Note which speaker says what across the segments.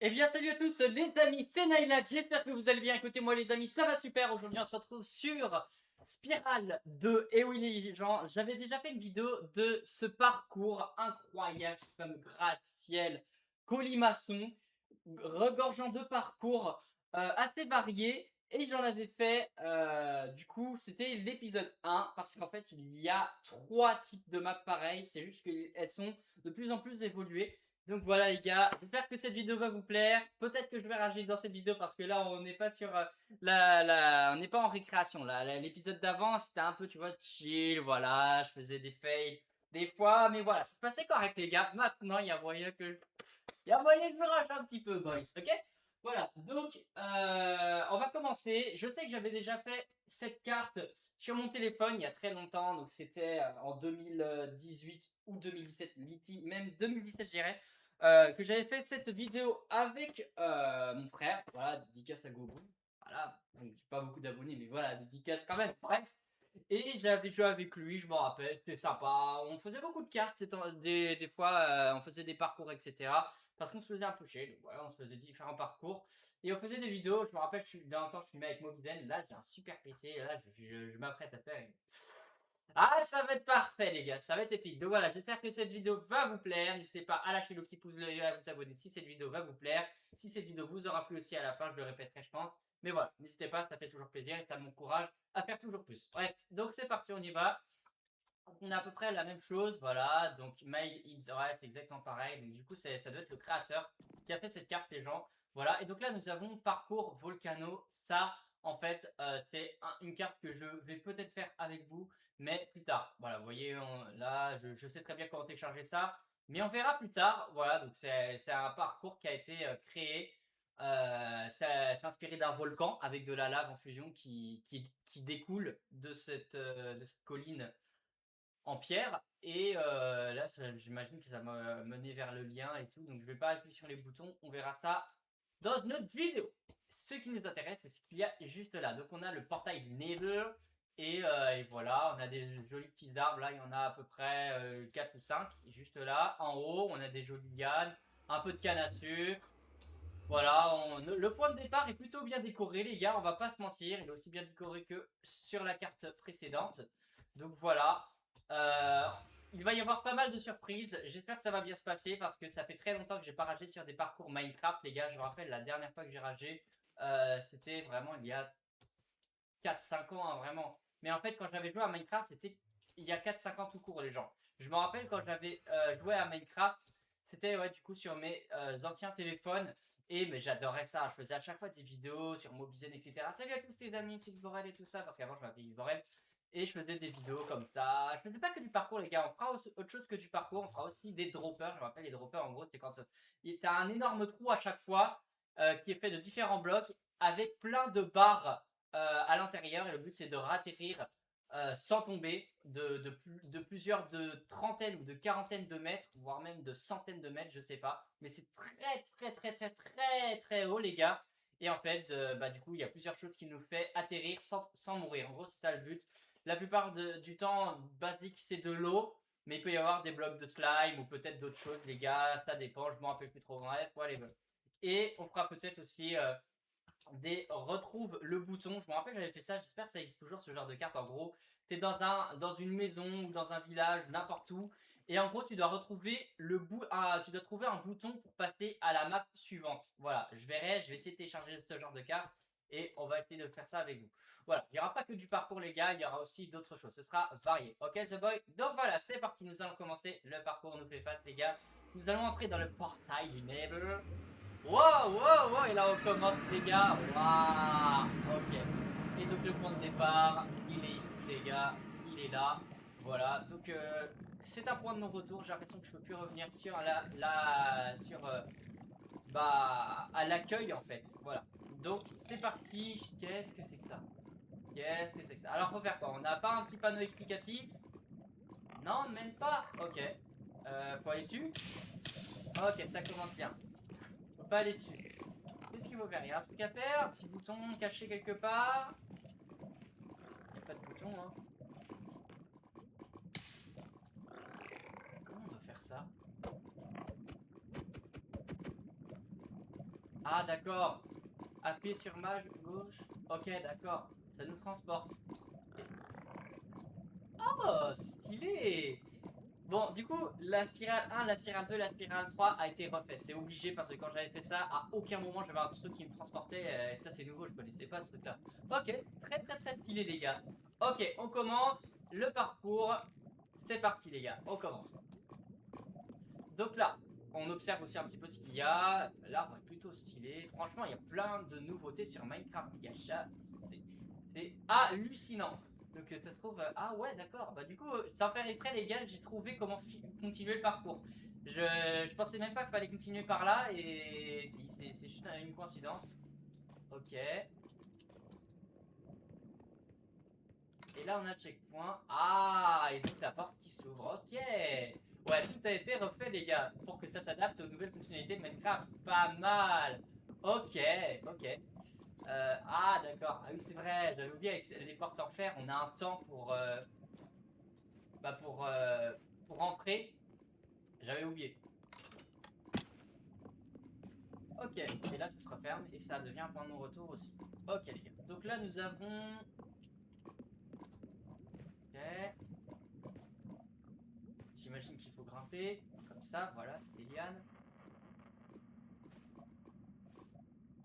Speaker 1: Eh bien salut à tous les amis, c'est Naila, j'espère que vous allez bien. Écoutez-moi les amis, ça va super. Aujourd'hui on se retrouve sur Spirale 2. Et oui les gens, j'avais déjà fait une vidéo de ce parcours incroyable, ce fameux gratte-ciel colimaçon, regorgeant de parcours assez variés. Et j'en avais fait, du coup c'était l'épisode 1, parce qu'en fait il y a 3 types de maps pareilles, c'est juste qu'elles sont de plus en plus évoluées. Donc voilà les gars, j'espère que cette vidéo va vous plaire. Peut-être que je vais rager dans cette vidéo parce que là on n'est pas sur on n'est pas en récréation là. L'épisode d'avant c'était un peu tu vois chill, voilà, je faisais des fails des fois, mais voilà, ça se passait correct les gars. Maintenant il y a moyen que je me rage un petit peu boys, ok? Voilà, donc on va commencer. Je sais que j'avais déjà fait cette carte sur mon téléphone il y a très longtemps, donc c'était en 2018 ou 2017, même 2017 je dirais, que j'avais fait cette vidéo avec mon frère. Voilà, dédicace à Gogo. Voilà, donc j'ai pas beaucoup d'abonnés, mais voilà, dédicace quand même. Bref. Et j'avais joué avec lui, je m'en rappelle, c'était sympa. On faisait beaucoup de cartes, des fois on faisait des parcours, etc. Parce qu'on se faisait un peu chier, donc voilà, on se faisait différents parcours. Et on faisait des vidéos, je me rappelle, d'un temps, je filmais avec Mobizen. Là, j'ai un super PC, là, je m'apprête à faire. Ah, ça va être parfait, les gars, ça va être épique. Donc voilà, j'espère que cette vidéo va vous plaire. N'hésitez pas à lâcher le petit pouce bleu et à vous abonner si cette vidéo va vous plaire. Si cette vidéo vous aura plu aussi à la fin, je le répéterai, je pense. Mais voilà, n'hésitez pas, ça fait toujours plaisir et ça m'encourage à faire toujours plus. Bref, donc c'est parti, on y va. On a à peu près la même chose, voilà. Donc, Made in ouais, c'est exactement pareil. Donc, du coup, ça doit être le créateur qui a fait cette carte, les gens. Voilà. Et donc là, nous avons Parcours Volcano. Ça, en fait, c'est une carte que je vais peut-être faire avec vous, mais plus tard. Voilà, vous voyez, là, je sais très bien comment télécharger ça, mais on verra plus tard. Voilà, donc c'est un parcours qui a été créé. C'est inspiré d'un volcan avec de la lave en fusion qui découle de cette colline en pierre. Et là, j'imagine que ça m'a mené vers le lien et tout. Donc, je vais pas appuyer sur les boutons. On verra ça dans une autre vidéo. Ce qui nous intéresse, c'est ce qu'il y a juste là. Donc, on a le portail du Nether. Et voilà, on a des jolis petits arbres. Là, il y en a à peu près 4 ou 5. Juste là. En haut, on a des jolies lianes. Un peu de canne à sucre. Voilà, le point de départ est plutôt bien décoré, les gars. On va pas se mentir. Il est aussi bien décoré que sur la carte précédente. Donc, voilà. Euh, il va y avoir pas mal de surprises. J'espère que ça va bien se passer parce que ça fait très longtemps que j'ai pas ragé sur des parcours Minecraft, les gars. Je me rappelle la dernière fois que j'ai ragé, c'était vraiment il y a 4-5 ans, hein, vraiment. Mais en fait, quand j'avais joué à Minecraft, c'était il y a 4-5 ans tout court, les gens. Je me rappelle quand j'avais joué à Minecraft, c'était ouais, du coup sur mes anciens téléphones. Et mais j'adorais ça. Je faisais à chaque fois des vidéos sur Mobizen, etc. Salut à tous les amis, c'est Xborel et tout ça. Parce qu'avant, je m'appelais Xborel. Et je faisais des vidéos comme ça. Je faisais pas que du parcours, les gars. On fera aussi autre chose que du parcours. On fera aussi des droppers. Je me rappelle, les droppers, en gros, c'était quand t'as un énorme trou à chaque fois qui est fait de différents blocs avec plein de barres à l'intérieur. Et le but, c'est de ratterrir sans tomber de plusieurs de trentaines ou de quarantaines de mètres, voire même de centaines de mètres, je sais pas. Mais c'est très, très, très, très, très, très haut, les gars. Et en fait, bah, du coup, il y a plusieurs choses qui nous fait atterrir sans mourir. En gros, c'est ça le but. La plupart du temps, basique, c'est de l'eau. Mais il peut y avoir des blocs de slime ou peut-être d'autres choses, les gars. Ça dépend, je m'en rappelle plus trop. Bref, voilà. Et on fera peut-être aussi des retrouve le bouton. Je me rappelle, j'avais fait ça. J'espère que ça existe toujours ce genre de carte. En gros, tu es dans une maison ou dans un village, n'importe où. Et en gros, tu dois retrouver tu dois trouver un bouton pour passer à la map suivante. Voilà, je vais essayer de télécharger ce genre de carte et on va essayer de faire ça avec vous. Voilà, il n'y aura pas que du parcours, les gars, il y aura aussi d'autres choses. Ce sera varié. Ok, The Boy? Donc voilà, c'est parti. Nous allons commencer. Le parcours nous fait face, les gars. Nous allons entrer dans le portail du Nether. Wow, wow, wow, et là on commence les gars. Waouh, ok. Et donc le point de départ, il est ici les gars, il est là. Voilà, donc c'est un point de non-retour. J'ai l'impression que je peux plus revenir sur bah à l'accueil en fait. Voilà. Donc c'est parti. Qu'est-ce que c'est que ça? Qu'est-ce que c'est que ça? Alors faut faire quoi? On n'a pas un petit panneau explicatif? Non, même pas. Ok. Faut aller dessus? Ok, ça commence bien. Faut pas aller dessus. Qu'est-ce qu'il faut faire? Il y a un truc à faire? Un petit bouton caché quelque part? Il n'y a pas de bouton, hein. Comment on doit faire ça? Ah, d'accord. Appuyez sur mage gauche. Ok, d'accord. Ça nous transporte. Oh, c'est stylé. Bon, du coup, la spirale 1, la spirale 2, la spirale 3 a été refaite. C'est obligé parce que quand j'avais fait ça, à aucun moment j'avais un truc qui me transportait. Et ça, c'est nouveau, je connaissais pas ce truc-là. Ok, très très très stylé, les gars. Ok, on commence le parcours. C'est parti, les gars, on commence. Donc là, on observe aussi un petit peu ce qu'il y a. L'arbre est plutôt stylé. Franchement, il y a plein de nouveautés sur Minecraft Gacha. C'est hallucinant. Donc ça se trouve... ah ouais, d'accord. Bah du coup, sans faire exprès, les gars, j'ai trouvé comment continuer le parcours. Je pensais même pas qu'il fallait continuer par là. Et si, c'est juste une coïncidence. Ok. Et là, on a le checkpoint. Ah, et donc la porte qui s'ouvre. Ok. Ouais, tout a été refait, les gars, pour que ça s'adapte aux nouvelles fonctionnalités de Minecraft. Pas mal. Ok, ok. Ah, d'accord. Ah oui, c'est vrai. J'avais oublié, avec les portes en fer, on a un temps bah, pour rentrer. J'avais oublié. Ok. Et là, ça se referme et ça devient un point de non-retour aussi. Ok, les gars. Donc là, nous avons... Ok. J'imagine qu'il faut grimper. Comme ça, voilà, c'est des lianes.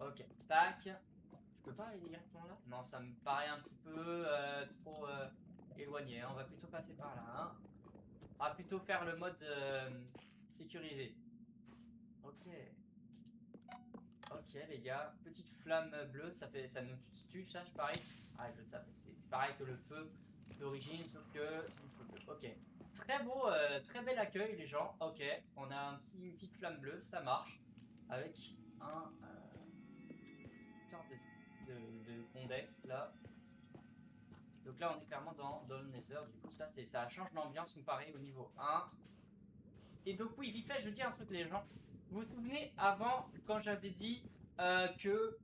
Speaker 1: Ok, tac. Je peux pas aller directement là? Non, ça me paraît un petit peu trop éloigné. Hein. On va plutôt passer par là. Hein. On va plutôt faire le mode sécurisé. Ok. Ok, les gars. Petite flamme bleue, ça nous tue, ça, je parie. Ah, je le savais. C'est pareil que le feu d'origine, sauf que c'est du feu bleu. Ok. Très beau, très bel accueil, les gens. Ok. On a une petite flamme bleue, ça marche. Avec une sorte de condex là. Donc là, on est clairement dans le Nether. Du coup, ça change l'ambiance comparé au niveau 1. Et donc, oui, vite fait, je dis un truc, les gens. Vous vous souvenez, avant, quand j'avais dit que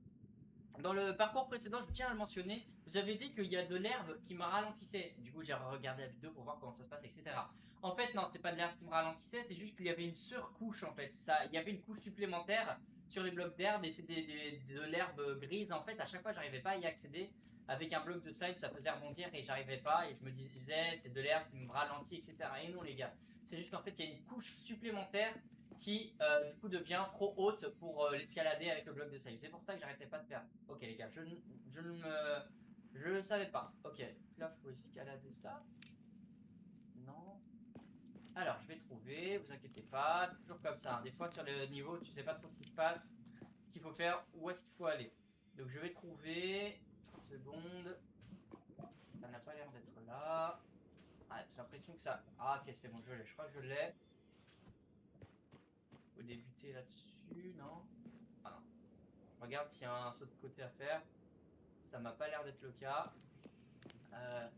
Speaker 1: dans le parcours précédent, je tiens à le mentionner, vous avez dit qu'il y a de l'herbe qui me ralentissait. Du coup, j'ai regardé la vidéo pour voir comment ça se passe, etc. En fait, non, c'était pas de l'herbe qui me ralentissait, c'est juste qu'il y avait une surcouche, en fait. Il y avait une couche supplémentaire sur les blocs d'herbe et c'est de l'herbe grise. En fait, à chaque fois, j'arrivais pas à y accéder. Avec un bloc de slime, ça faisait rebondir et j'arrivais pas. Et je me disais, c'est de l'herbe qui me ralentit, etc. Et non, les gars. C'est juste qu'en fait, il y a une couche supplémentaire qui du coup devient trop haute pour l'escalader avec le bloc de save. C'est pour ça que j'arrêtais pas de perdre. Ok les gars, je ne savais pas. Ok, là faut escalader ça. Non. Alors je vais trouver, vous inquiétez pas, c'est toujours comme ça. Hein. Des fois sur le niveau, tu sais pas trop ce qui se passe, ce qu'il faut faire, où est-ce qu'il faut aller. Donc je vais trouver. Seconde. Ça n'a pas l'air d'être là. Ah, j'ai l'impression que ça. Ah ok, c'est bon, je l'ai. Je crois que je l'ai. Faut débuter là-dessus, non? Ah non. Regarde s'il y a un saut de côté à faire. Ça m'a pas l'air d'être le cas. Ah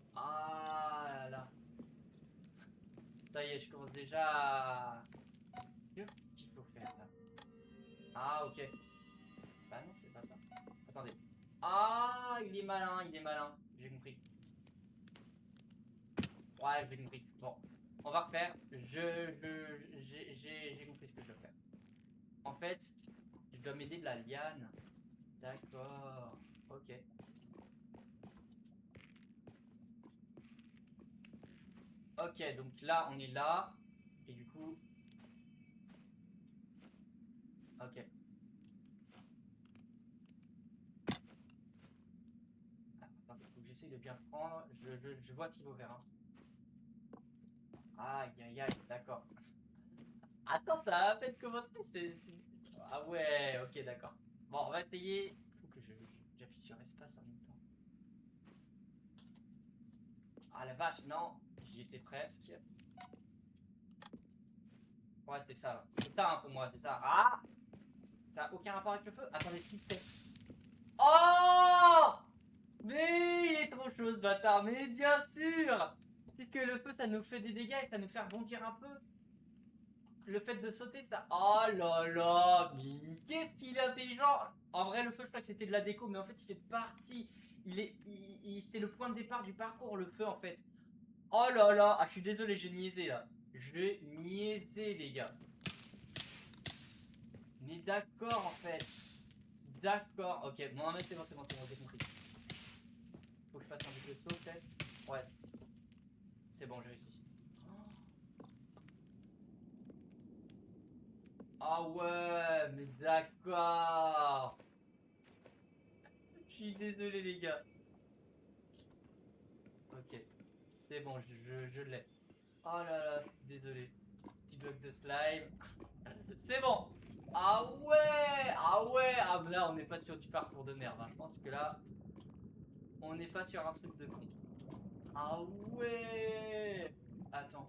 Speaker 1: là là. Ça y est, je commence déjà à... Qu'est-ce qu'il faut faire là? Ah ok. Bah non, c'est pas ça. Attendez. Ah, il est malin, il est malin. J'ai compris. Ouais, j'ai compris. Bon, on va refaire. J'ai compris ce que je dois faire. En fait, je dois m'aider de la liane. D'accord. Ok. Ok, donc là, on est là. Et du coup... Ok. Ah, attends, faut que j'essaye de bien prendre. Je vois s'il faut faire. Hein. Aïe, aïe, aïe, d'accord. Attends, ça a à peine commencé. Ah ouais, ok, d'accord. Bon, on va essayer. Faut que j'appuie sur espace en même temps. Ah la vache, non. J'y étais presque. Ouais, c'est ça. C'est ça hein, pour moi, c'est ça. Ah! Ça a aucun rapport avec le feu? Attendez, s'il te plaît. Oh! Mais il est trop chaud ce bâtard, mais bien sûr! Puisque le feu ça nous fait des dégâts et ça nous fait rebondir un peu. Le fait de sauter ça. Oh là là! Mais qu'est-ce qu'il est intelligent! En vrai, le feu, je crois que c'était de la déco, mais en fait, il fait partie. C'est le point de départ du parcours, le feu en fait. Oh là là! Ah, je suis désolé, j'ai niaisé là. J'ai niaisé, les gars. Mais d'accord en fait. D'accord, ok. Bon, mais c'est bon, j'ai compris. Faut que je fasse un double saut, peut-être. Ouais. C'est bon, j'ai réussi. Ah ouais, mais d'accord. Je suis désolé, les gars. Ok. C'est bon, je l'ai. Oh là là, je suis désolé. Petit bloc de slime. C'est bon. Ah ouais. Ah ouais. Ah là, on n'est pas sur du parcours de merde. Hein. Je pense que là, on n'est pas sur un truc de con. Ah ouais. Attends.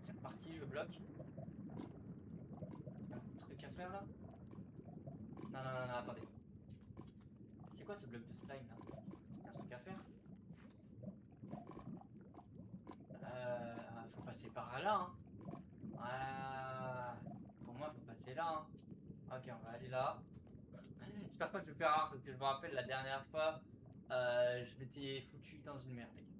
Speaker 1: C'est reparti, je bloque. Un truc à faire là? Non, non, non, non, attendez. C'est quoi ce bloc de slime là? Un truc à faire? Faut passer par là, hein. Pour moi, faut passer là, hein. Ok, on va aller là. J'espère pas que je vais faire rare parce que je me rappelle la dernière fois, je m'étais foutu dans une merde, les gars.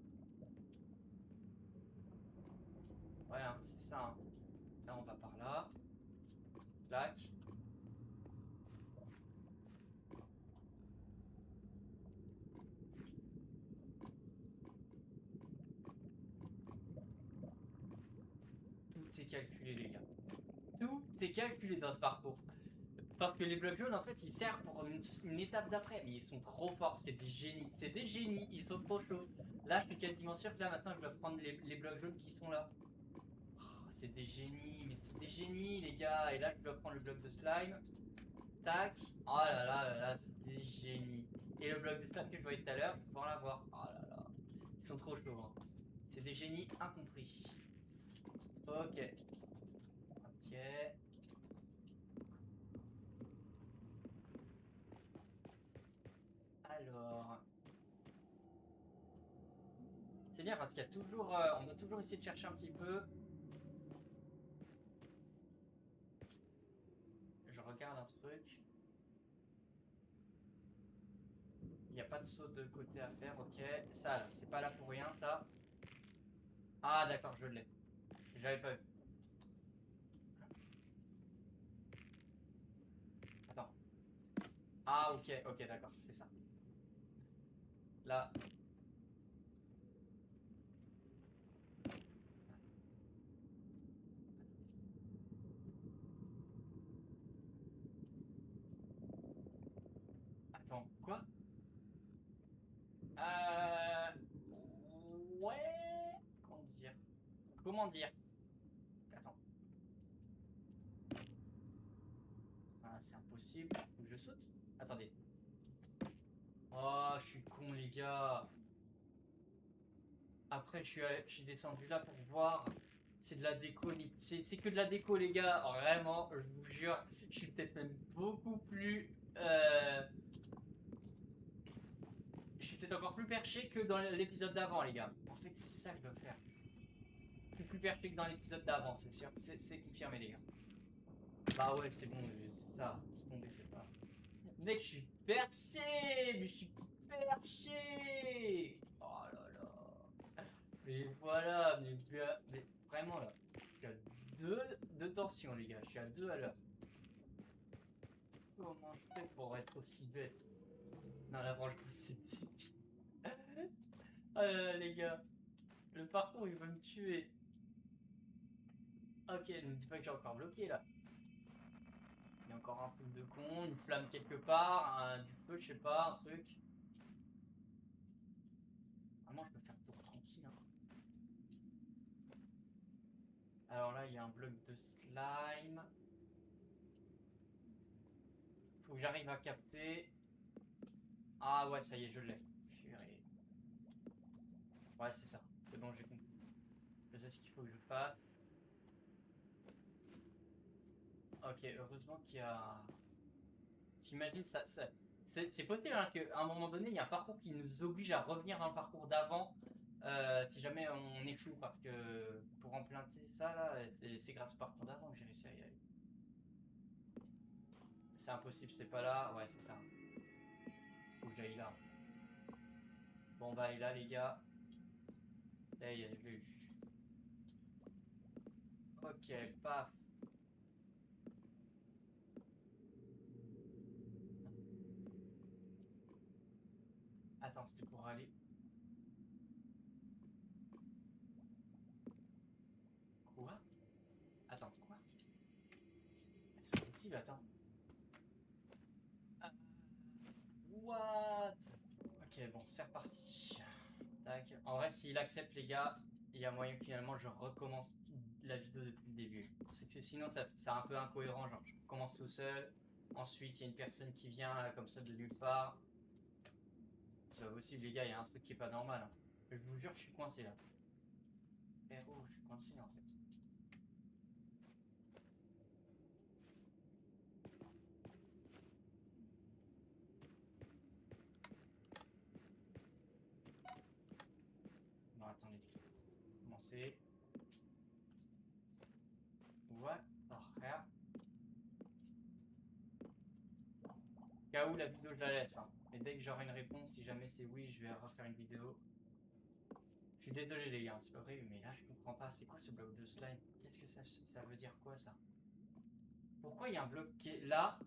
Speaker 1: Ouais, hein, c'est ça. Hein. Là, on va par là. Clac. Tout est calculé, les gars. Tout est calculé dans ce parcours. Parce que les blocs jaunes, en fait, ils servent pour une étape d'après. Mais ils sont trop forts, c'est des génies. C'est des génies, ils sont trop chauds. Là, je suis quasiment sûr que là, maintenant, je dois prendre les blocs jaunes qui sont là. Oh, c'est des génies, mais c'est des génies, les gars. Et là, je dois prendre le bloc de slime. Tac. Oh là là là là, c'est des génies. Et le bloc de slime que je voyais tout à l'heure, je vais pouvoir l'avoir. Oh là là. Ils sont trop chauds. Hein. C'est des génies incompris. Ok. Ok. Alors. C'est bien parce qu'il y a toujours. On doit toujours essayer de chercher un petit peu. Je regarde un truc. Il n'y a pas de saut de côté à faire, ok. Ça là, c'est pas là pour rien ça. Ah d'accord, je l'ai. J'avais pas vu. Attends. Ah ok, ok, d'accord, c'est ça. Là. Attends, quoi? Euh... Ouais... Comment dire? Comment dire? Attends. Ah, c'est impossible. Faut que je saute? Attendez. Oh, je suis con, les gars. Après, je suis descendu là pour voir. C'est de la déco. C'est que de la déco, les gars. Vraiment, je vous jure. Je suis peut-être même beaucoup plus. Je suis peut-être encore plus perché que dans l'épisode d'avant, les gars. En fait, c'est ça que je dois faire. Je suis plus perché que dans l'épisode d'avant, c'est sûr. C'est confirmé, les gars. Bah ouais, c'est bon, c'est ça. C'est tombé, c'est pas. Mec, je suis perché. Mais je suis perché. Oh là là. Mais voilà, mais vraiment là. Je suis à 2 de tension, les gars. Je suis à 2 à l'heure. Comment je fais pour être aussi bête? Non, là, franchement, c'est typique. Oh là là, les gars. Le parcours, il va me tuer. Ok, ne me dis pas que j'ai encore bloqué là. Il y a encore un truc de con, une flamme quelque part, du feu, je sais pas, un truc. Vraiment, je peux faire le tour tranquille. Hein. Alors là, il y a un bloc de slime. Faut que j'arrive à capter. Ah ouais, ça y est, je l'ai. Purée. Ouais, c'est ça. C'est bon, j'ai compris. Je sais ce qu'il faut que je fasse. Ok, heureusement qu'il y a... T'imagines, c'est possible hein, qu'à un moment donné, il y a un parcours qui nous oblige à revenir dans le parcours d'avant si jamais on échoue. Parce que pour implanter ça, là, c'est grâce au parcours d'avant que j'ai réussi à y aller. C'est impossible, c'est pas là. Ouais, c'est ça. Faut que j'aille là. Bon, on va aller là, les gars. Là, je l'ai eu. Ok, paf. Attends, c'était pour aller. Quoi? Attends, quoi? C'est pas possible, attends. Ah, what? Ok, bon, c'est reparti. Tac. En vrai, s'il accepte, les gars, il y a moyen que finalement je recommence la vidéo depuis le début. C'est que sinon, c'est un peu incohérent. Genre, je commence tout seul. Ensuite, il y a une personne qui vient comme ça de nulle part. C'est pas possible, les gars, il y a un truc qui est pas normal. Hein. Je vous jure, je suis coincé là. Frérot, je suis coincé en fait. Non, attendez. Commencer. What? Oh, rien. Cas où la vidéo, je la laisse. Hein. Et dès que j'aurai une réponse, si jamais c'est oui, je vais refaire une vidéo. Je suis désolé, les gars, c'est pas vrai, mais là, je comprends pas. C'est quoi ce bloc de slime? Qu'est-ce que ça veut dire quoi ça? Pourquoi il y a un bloc qui est là?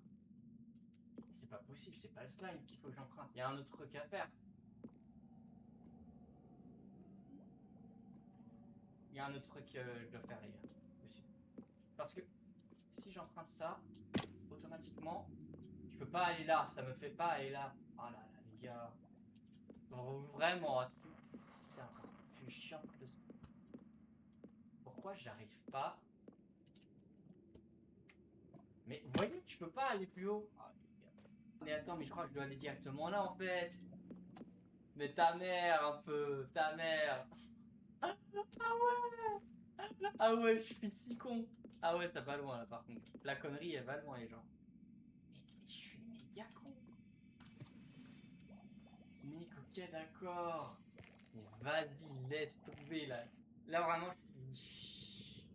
Speaker 1: C'est pas possible, c'est pas le slime qu'il faut que j'emprunte. Il y a un autre truc à faire. Il y a un autre truc que je dois faire, les gars. Possible. Parce que si j'emprunte ça, automatiquement, je peux pas aller là. Ça me fait pas aller là. Oh là là, les gars. Vraiment, c'est encore plus chiant que ce... Pourquoi j'arrive pas? Mais vous voyez que je peux pas aller plus haut. Oh, les gars. Mais attends, mais je crois que je dois aller directement là en fait. Mais ta mère un peu, ta mère. Ah ouais. Ah ouais, je suis si con. Ah ouais, ça va loin là par contre. La connerie, elle va loin les gens. Mais je suis méga con. Nick, ok, d'accord. Mais vas-y, laisse tomber là. Là vraiment, je suis...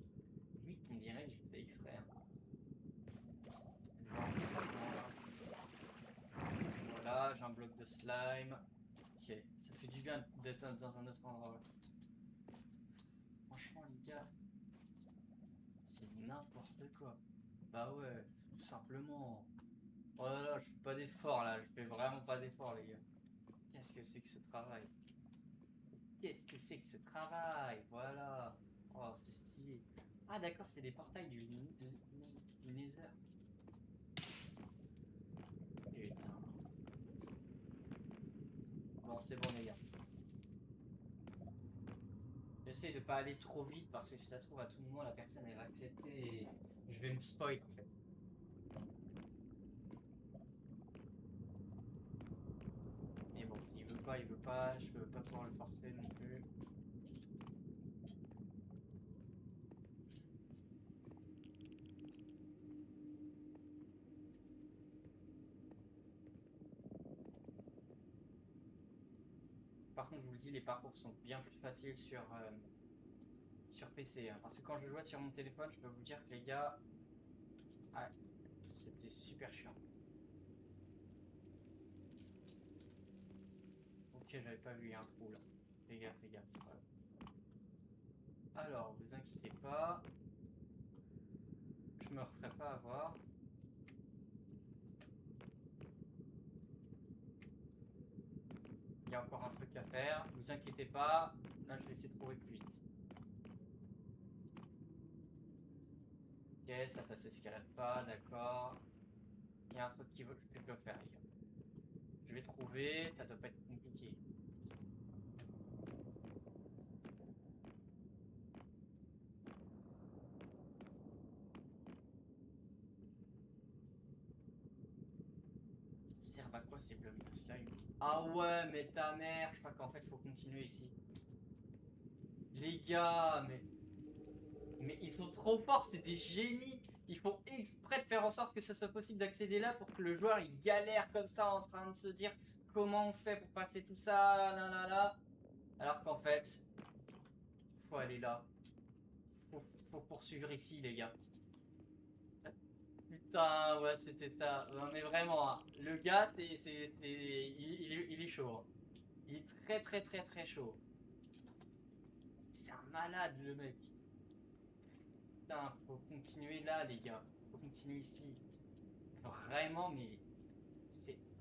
Speaker 1: Limite, on dirait que j'ai fait exprès. Hein. Voilà, j'ai un bloc de slime. Ok, ça fait du bien d'être dans un autre endroit. Franchement, les gars, c'est n'importe quoi. Bah ouais, tout simplement. Oh là là, je fais pas d'effort là, je fais vraiment pas d'effort, les gars. Qu'est-ce que c'est que ce travail? Qu'est-ce que c'est que ce travail? Voilà. Oh, c'est stylé. Ah d'accord, c'est des portails du Nether. Putain. Bon, c'est bon, les gars. J'essaie de pas aller trop vite parce que si ça se trouve à tout moment la personne elle va accepter et je vais me spoil en fait. Mais bon, s'il veut pas, je peux pas pouvoir le forcer non plus. Par contre, je vous le dis, les parcours sont bien plus faciles sur PC. Hein, parce que quand je jouais sur mon téléphone, je peux vous dire que les gars, ouais, c'était super chiant. Ok, j'avais pas vu, il y a un trou là. Fais gaffe, fais gaffe. Voilà. Alors, vous inquiétez pas. Je me referai pas avoir. Il y a encore un truc à faire. Vous inquiétez pas. Là, je vais essayer de trouver plus vite. Ok, ça s'escalade pas, d'accord. Il y a un truc que je dois faire, les gars. Je vais trouver, ça doit pas être compliqué. Ils servent à quoi ces blocs de slime? Ah ouais, mais ta mère, je crois qu'en fait, faut continuer ici. Les gars, mais ils sont trop forts, c'est des génies. Ils font exprès de faire en sorte que ce soit possible d'accéder là pour que le joueur il galère comme ça en train de se dire comment on fait pour passer tout ça, là, là, là. Alors qu'en fait, faut aller là. Faut poursuivre ici, les gars. Putain, ouais, c'était ça. Non, mais vraiment, hein. Le gars, il est chaud. Hein. Il est très, très, très, très chaud. C'est un malade, le mec. Putain, faut continuer là, les gars. Faut continuer ici. Vraiment, mais c'est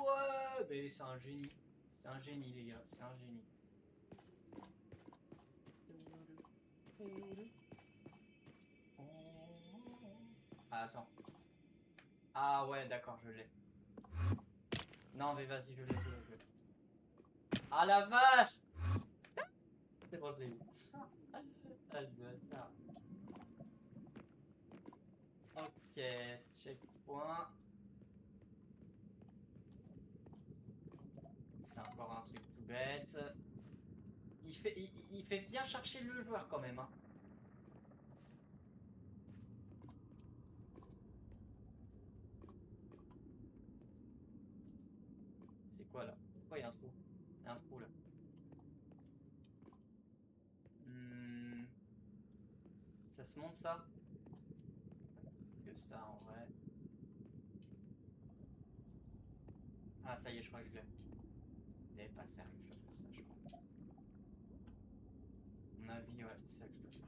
Speaker 1: Ouais, mais c'est un génie. C'est un génie, les gars. C'est un génie. Ah, attends. Ah ouais, d'accord, je l'ai. Non, mais vas-y, je l'ai. Ah la vache! C'est bon, je l'ai eu. Ah, le bâtard. Ok, checkpoint. C'est encore un truc tout bête. Il fait bien chercher le joueur quand même, hein. C'est quoi là? Pourquoi il y a un trou? Il y a un trou là. Hmm, ça se monte ça? Que ça en vrai. Ah ça y est, je crois que je l'ai. T'es pas sérieux, je dois faire ça, je crois. À mon avis, ouais, c'est ça que je dois faire.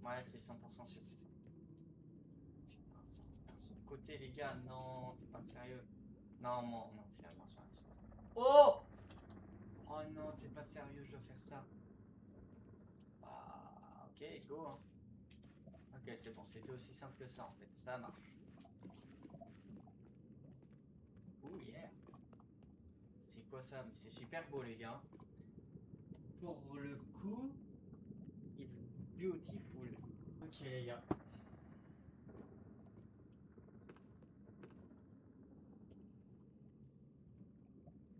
Speaker 1: Ouais, c'est 100% sûr, c'est ça. Putain, ça un sur le côté, les gars. Non, t'es pas sérieux. Non, non, finalement, sur la sorte. Oh! Oh non, c'est pas sérieux, je dois faire ça. Ah, ok, go, hein. Ok, c'est bon, c'était aussi simple que ça en fait, ça marche. Oh yeah. C'est quoi ça? Mais c'est super beau les gars. Pour le coup, it's beautiful. Ok les gars.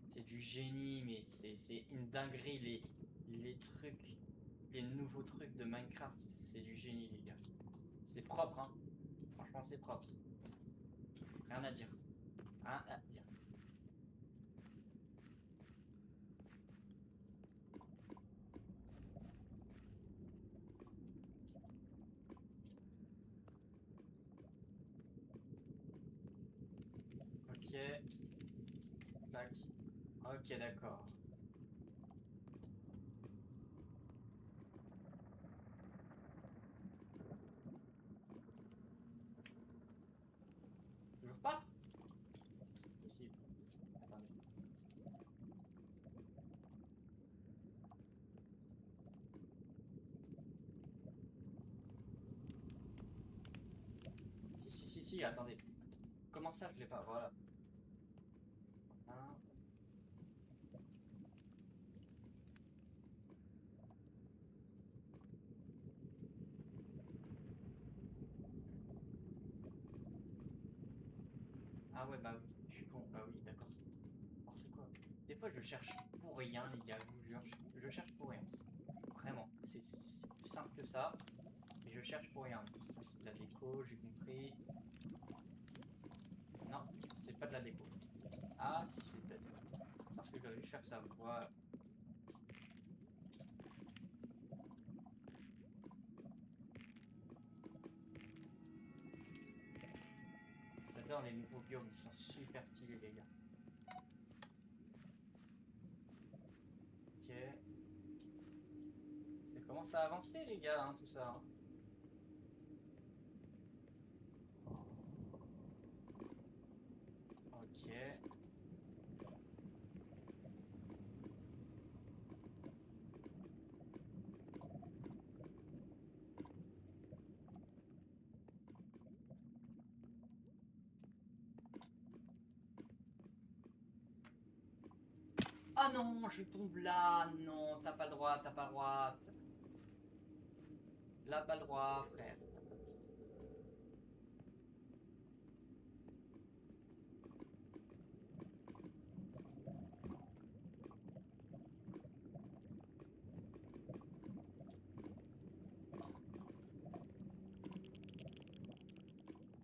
Speaker 1: C'est du génie, mais c'est une dinguerie les trucs, les nouveaux trucs de Minecraft, c'est du génie les gars. C'est propre hein. Franchement c'est propre. Rien à dire. Rien à dire. Ok. Tac. Ok d'accord. Toujours pas? Possible. Attendez. Si, attendez. Comment ça je l'ai pas? Voilà. Un. Ah ouais bah oui, je suis con. Bah oui, d'accord. N'importe quoi. Des fois je cherche pour rien les gars, je vous jure. Je cherche pour rien. Vraiment. C'est plus simple que ça. Mais je cherche pour rien. Ça c'est de la déco, j'ai compris. Non, c'est pas de la déco. Ah si c'est de la déco. Parce que je dois juste faire ça. Voilà. J'adore les nouveaux biomes, ils sont super stylés les gars. Ok. Ça commence à avancer les gars, hein, tout ça. Hein. Ok. Ah non, je tombe là. Non, t'as pas le droit, t'as pas le droit. Là, pas le droit, frère.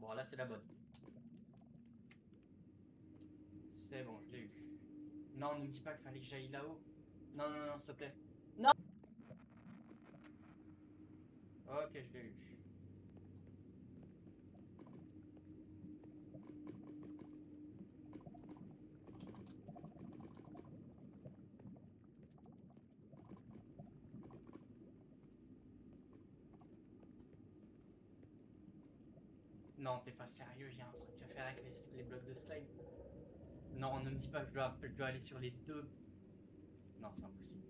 Speaker 1: Bon, là, c'est la bonne. C'est bon, je l'ai eu. Non, ne me dis pas qu'il fallait que j'aille là-haut. Non, non, non, s'il te plaît. Non. Ok, je l'ai eu. Non, t'es pas sérieux, il y a un truc à faire avec les blocs de slime. Non, ne me dis pas que je dois aller sur les deux. Non, c'est impossible.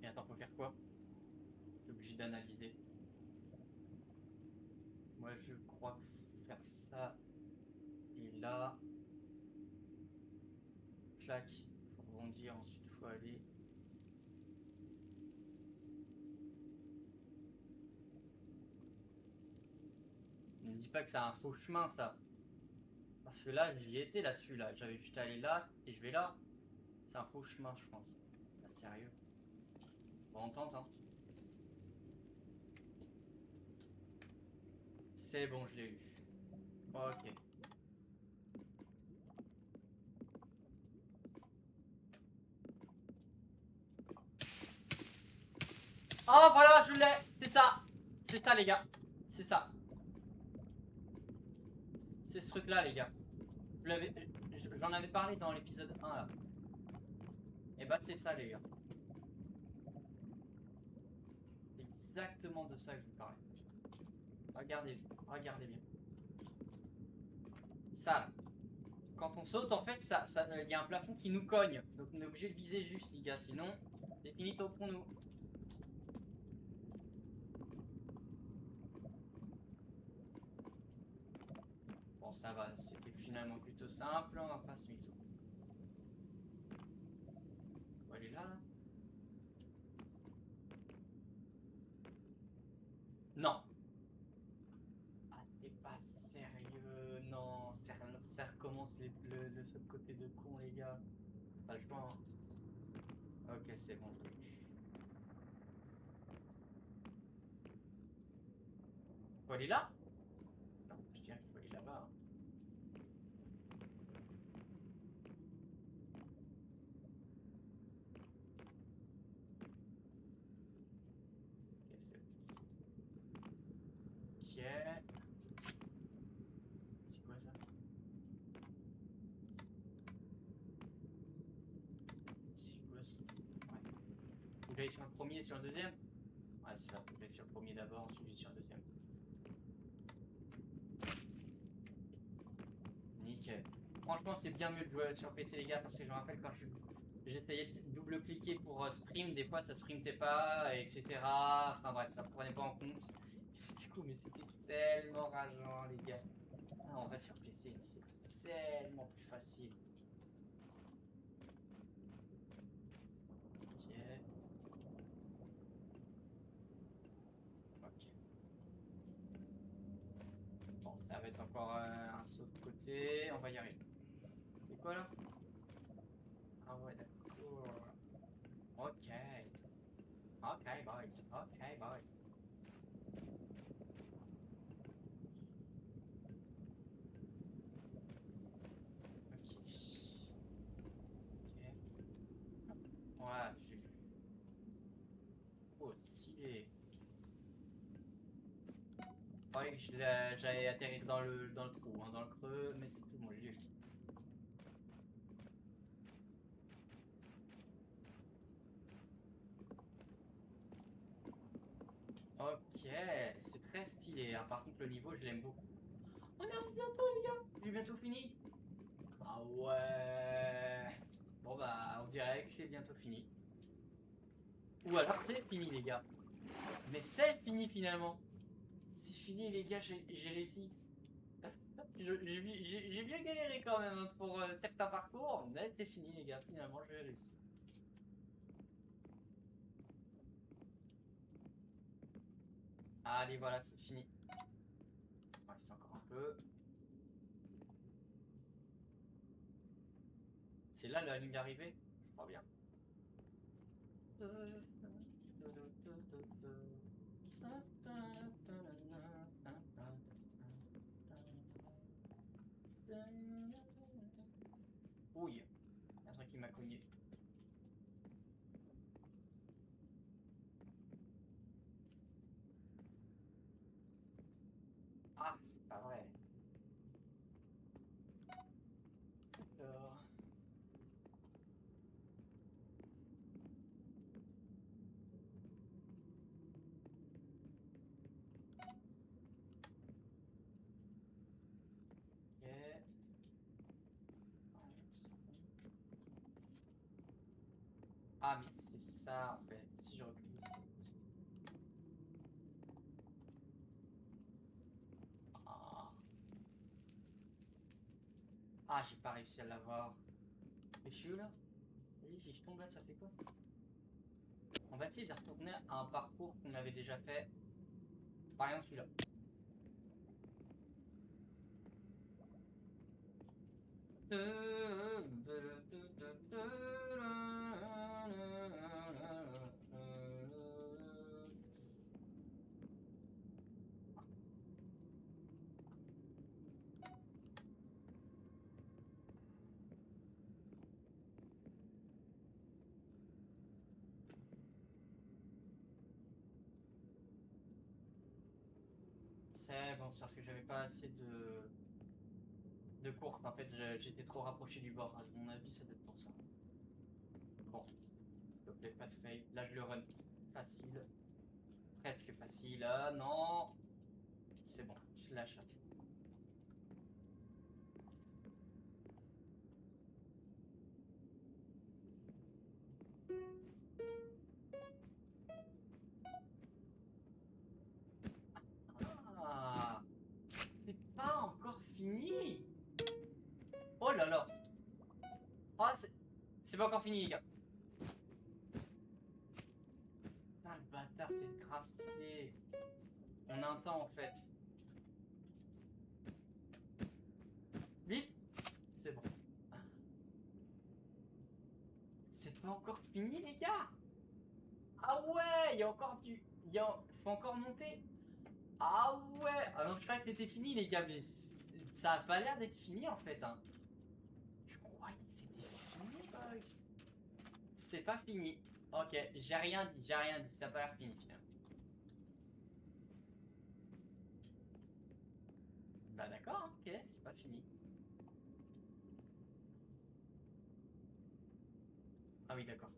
Speaker 1: Et attends, faut faire quoi? Je suis obligé d'analyser. Moi, je crois faire ça. Et là, clac, faut rebondir, ensuite faut aller. Ne me dis pas que c'est un faux chemin, ça. Parce que là, j'y étais là-dessus, là. J'avais juste à aller là, et je vais là. C'est un faux chemin, je pense. Pas sérieux. Bon, on tente, hein. C'est bon, je l'ai eu. Ok. Oh, voilà, je l'ai. C'est ça. C'est ça, les gars. C'est ça. C'est ce truc-là, les gars. J'en avais parlé dans l'épisode 1, là. Et bah, c'est ça, les gars. C'est exactement de ça que je vous parlais. Regardez, regardez bien. Ça, là. Quand on saute, en fait, il y a un plafond qui nous cogne. Donc, on est obligé de viser juste, les gars. Sinon, c'est finito pour nous. Bon, ça va. C'était finalement plutôt simple. On va pas se mytho. On va aller là, là. Non. Ah, t'es pas sérieux. Non, ça recommence le seul côté de con, les gars. Pas le choix, hein. Ok, c'est bon, je l'ai eu. Faut aller là? Non, je dirais qu'il faut aller là-bas, hein. Ok, c'est bon. Ok. C'est quoi ça? C'est quoi ça? Ouais. Faut que j'aille sur le premier et sur le deuxième? Ouais, c'est ça. Faut que j'aille sur le premier d'abord, ensuite je vais sur le deuxième. Nickel. Franchement, c'est bien mieux de jouer sur PC, les gars, parce que je me rappelle quand j'essayais de double-cliquer pour stream, des fois ça sprintait pas, etc. Enfin bref, ça prenait pas en compte. Du coup, mais c'était tellement rageant, les gars. Ah, en vrai, sur PC, c'est tellement plus facile. Ok. Ok. Bon, ça va être encore un saut de côté. On va y arriver. C'est quoi là? Ah ouais, d'accord. Ok. Ok, boys. Ok, boys. Ok. Ok. Ouais, j'ai vu. Oh, stylé. Ouais, j'allais atterrir dans le trou, hein, dans le creux, mais c'est tout, bon, j'ai vu. Ok, c'est très stylé, hein. Par contre, le niveau, je l'aime beaucoup. On arrive bientôt, les gars. J'ai bientôt fini. Ah ouais. Bon, bah, on dirait que c'est bientôt fini. Ou alors, c'est fini, les gars. Mais c'est fini, finalement. C'est fini, les gars, j'ai réussi. J'ai bien galéré quand même, hein, pour certains parcours, mais c'est fini, les gars. Finalement, j'ai réussi. Allez, voilà, c'est fini. Il reste encore un peu. C'est là la ligne d'arrivée? Je crois bien. Ouille, il y a un truc qui m'a cogné. Ah, c'est pas vrai. Alors... Ah, mais c'est ça en fait. Si je recule ici. Ah, ah j'ai pas réussi à l'avoir. Et je suis où là? Vas-y, si je tombe là, ça fait quoi? On va essayer de retourner à un parcours qu'on avait déjà fait. Par exemple, celui-là. C'est bon, c'est parce que j'avais pas assez de courte. En fait, j'étais trop rapproché du bord. À mon avis, ça doit être pour ça. Bon, s'il te plaît, pas de fail. Là, je le run facile. Presque facile. Ah non! C'est bon, je la chatte. Ah! C'est pas encore fini! Oh là là! Ah, c'est pas encore fini, les gars. Putain, le bâtard, c'est grave stylé. On a un temps en fait. Vite! C'est bon. C'est pas encore fini, les gars! Ah ouais! Il y a encore du. Faut encore monter. Ah ouais! Alors je croyais que c'était fini, les gars, mais ça a pas l'air d'être fini en fait. Hein. Je croyais que c'était fini, boys. C'est pas fini. Ok, j'ai rien dit, ça a pas l'air fini finalement. Bah d'accord, hein, ok, c'est pas fini. Ah oui, d'accord.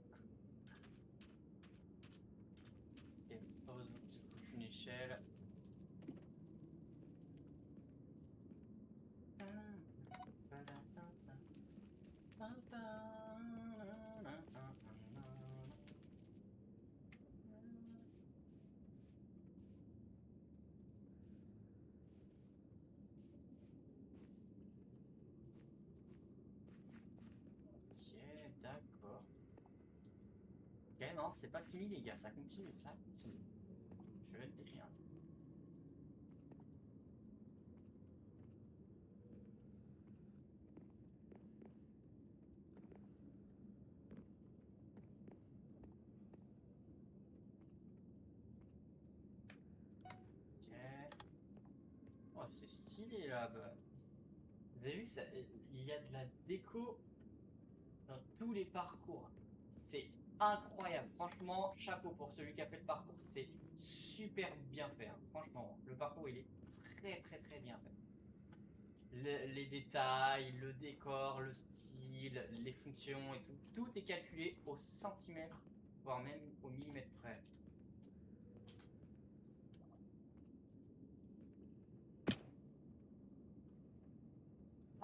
Speaker 1: Ok, heureusement que c'est une échelle. Ok, d'accord. Ok, non, c'est pas fini, les gars, ça continue, ça continue. Je vais le décrire. Ok. Oh, c'est stylé là. Bah. Vous avez vu, ça, il y a de la déco dans tous les parcours. C'est incroyable. Franchement, chapeau pour celui qui a fait le parcours. C'est super bien fait. Hein. Franchement, le parcours, il est très très très bien fait. Les détails, le décor, le style, les fonctions et tout. Tout est calculé au centimètre, voire même au millimètre près.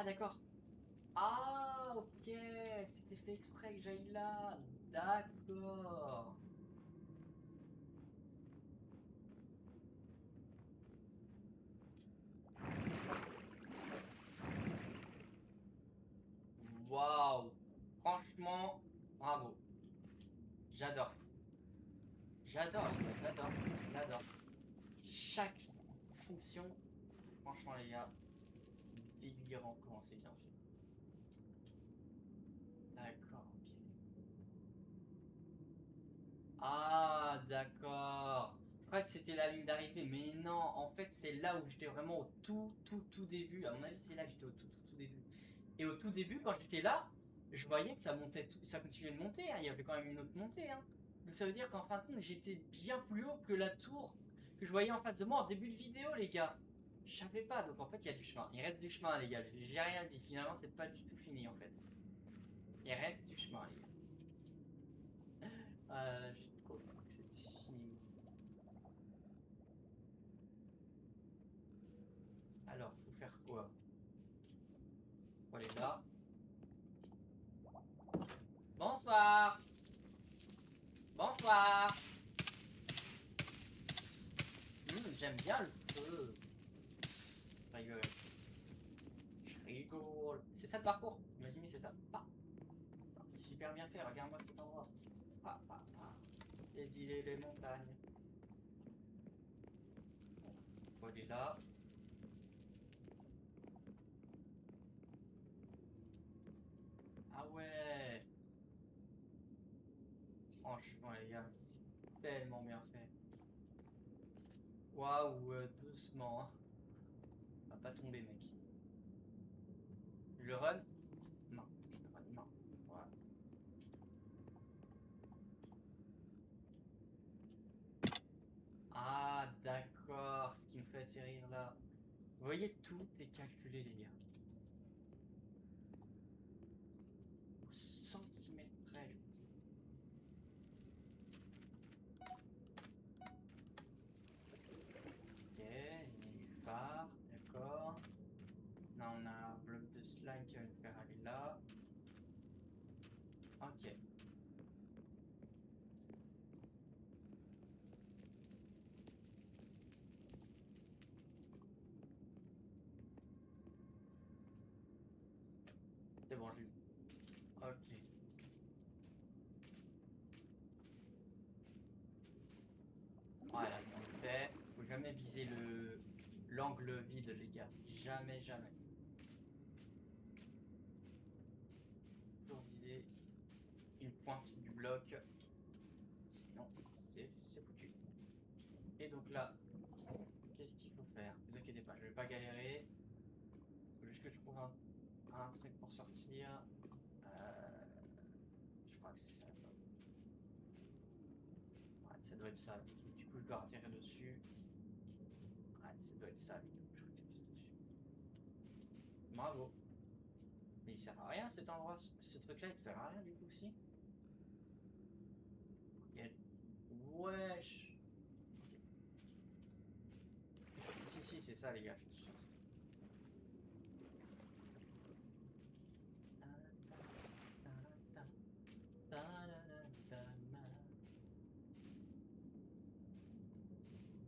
Speaker 1: Ah d'accord. Ah ok, c'était fait exprès que j'aille là. D'accord. Waouh. Franchement, bravo. J'adore. J'adore, j'adore, j'adore. Chaque fonction, franchement les gars, c'est délirant comment c'est bien fait. D'accord, ok. Ah, d'accord. Je crois que c'était la ligne d'arrivée, mais non, en fait, c'est là où j'étais vraiment au tout début. À mon avis, c'est là que j'étais au tout début. Et au tout début, quand j'étais là, je voyais que ça montait, ça continuait de monter. Hein. Il y avait quand même une autre montée. Hein. Donc ça veut dire qu'en fin de compte, j'étais bien plus haut que la tour que je voyais en face de moi en début de vidéo, les gars. Je savais pas. Donc en fait, il y a du chemin. Il reste du chemin, les gars. J'ai rien dit. Finalement, c'est pas du tout fini, en fait. Il reste du chemin, les gars. J'ai trop cru que c'était fini. Alors, faut faire quoi? Faut aller là. Bonsoir. Bonsoir. J'aime bien le feu. Je rigole. Je rigole. C'est ça le parcours. Imaginez, c'est ça. Ah. C'est super bien fait. Regarde-moi cet endroit. Ah, ah, ah. Les îles et les montagnes. Faut aller là. Ah ouais. Franchement, les gars, c'est tellement bien fait. Waouh, doucement. Hein. On va pas tomber, mec. Je le run? Non. Je le run, non. Voilà. Ah, d'accord. Ce qui me fait atterrir là. Vous voyez, tout est calculé, les gars. Au centimètre près. Ok, nénuphar, d'accord. Là, on a un bloc de slime qui va nous faire aller là. Ok. C'est bon, je l'ai. Ok. Voilà, on le fait. Faut jamais viser l'angle vide, les gars. Jamais, jamais. Toujours viser une pointe du bloc. Sinon, c'est foutu. Et donc là, qu'est-ce qu'il faut faire? Ne vous inquiétez pas, je vais pas galérer. Faut juste que je trouve un truc pour sortir. Je crois que c'est ça. Ouais, ça doit être ça. Du coup, je dois retirer dessus. Ouais, ça doit être ça, du coup, je retire dessus. Bravo. Mais il sert à rien cet endroit, ce truc-là, il sert à rien du coup aussi. Wesh. Ok. Si, c'est ça, les gars, je suis sûr.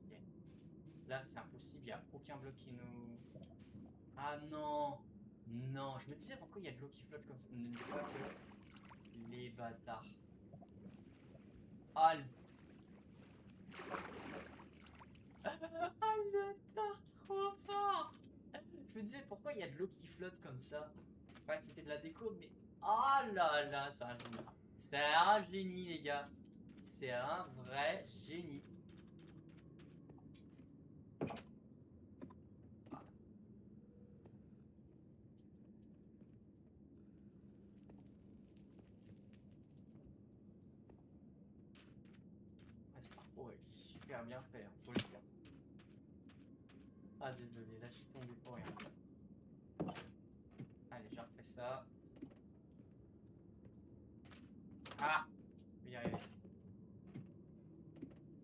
Speaker 1: Ok. Là, c'est impossible, il n'y a aucun bloc qui nous... Ah non. Non, je me disais pourquoi il y a de l'eau qui flotte comme ça. Ne me dis pas que... Les bâtards. Ah, ah, le bâtard, trop fort. Je me disais pourquoi il y a de l'eau qui flotte comme ça. Ouais, c'était de la déco, mais... Oh là là, c'est un génie. C'est un génie, les gars. C'est un vrai génie. Ah. Ouais, ce parcours est super bien fait, hein, faut le dire. Ah, désolé, là je suis tombé pour rien. Allez, j'ai refait ça. Ah, je vais y arriver.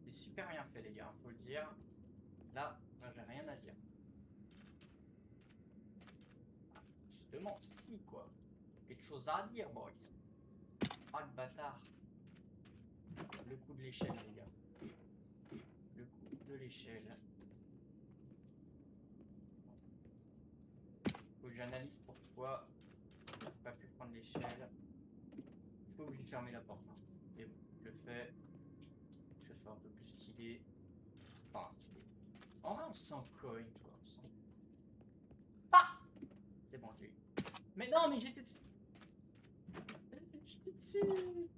Speaker 1: C'est super bien fait, les gars, faut le dire. Là j'ai rien à dire. Ah, justement, si, quoi. Quelque chose à dire, boys. Ah, le bâtard. Le coup de l'échelle, les gars. Le coup de l'échelle. Faut que j'analyse pourquoi j'ai pas pu prendre l'échelle. Je suis pas obligé de fermer la porte. Hein. Et bon, je le fais. Que ce soit un peu plus stylé. Enfin, stylé. En vrai, on s'en cogne, quoi. On s'en... Ah! C'est bon, je l'ai eu. Mais non, mais j'étais dessus. J'étais dessus.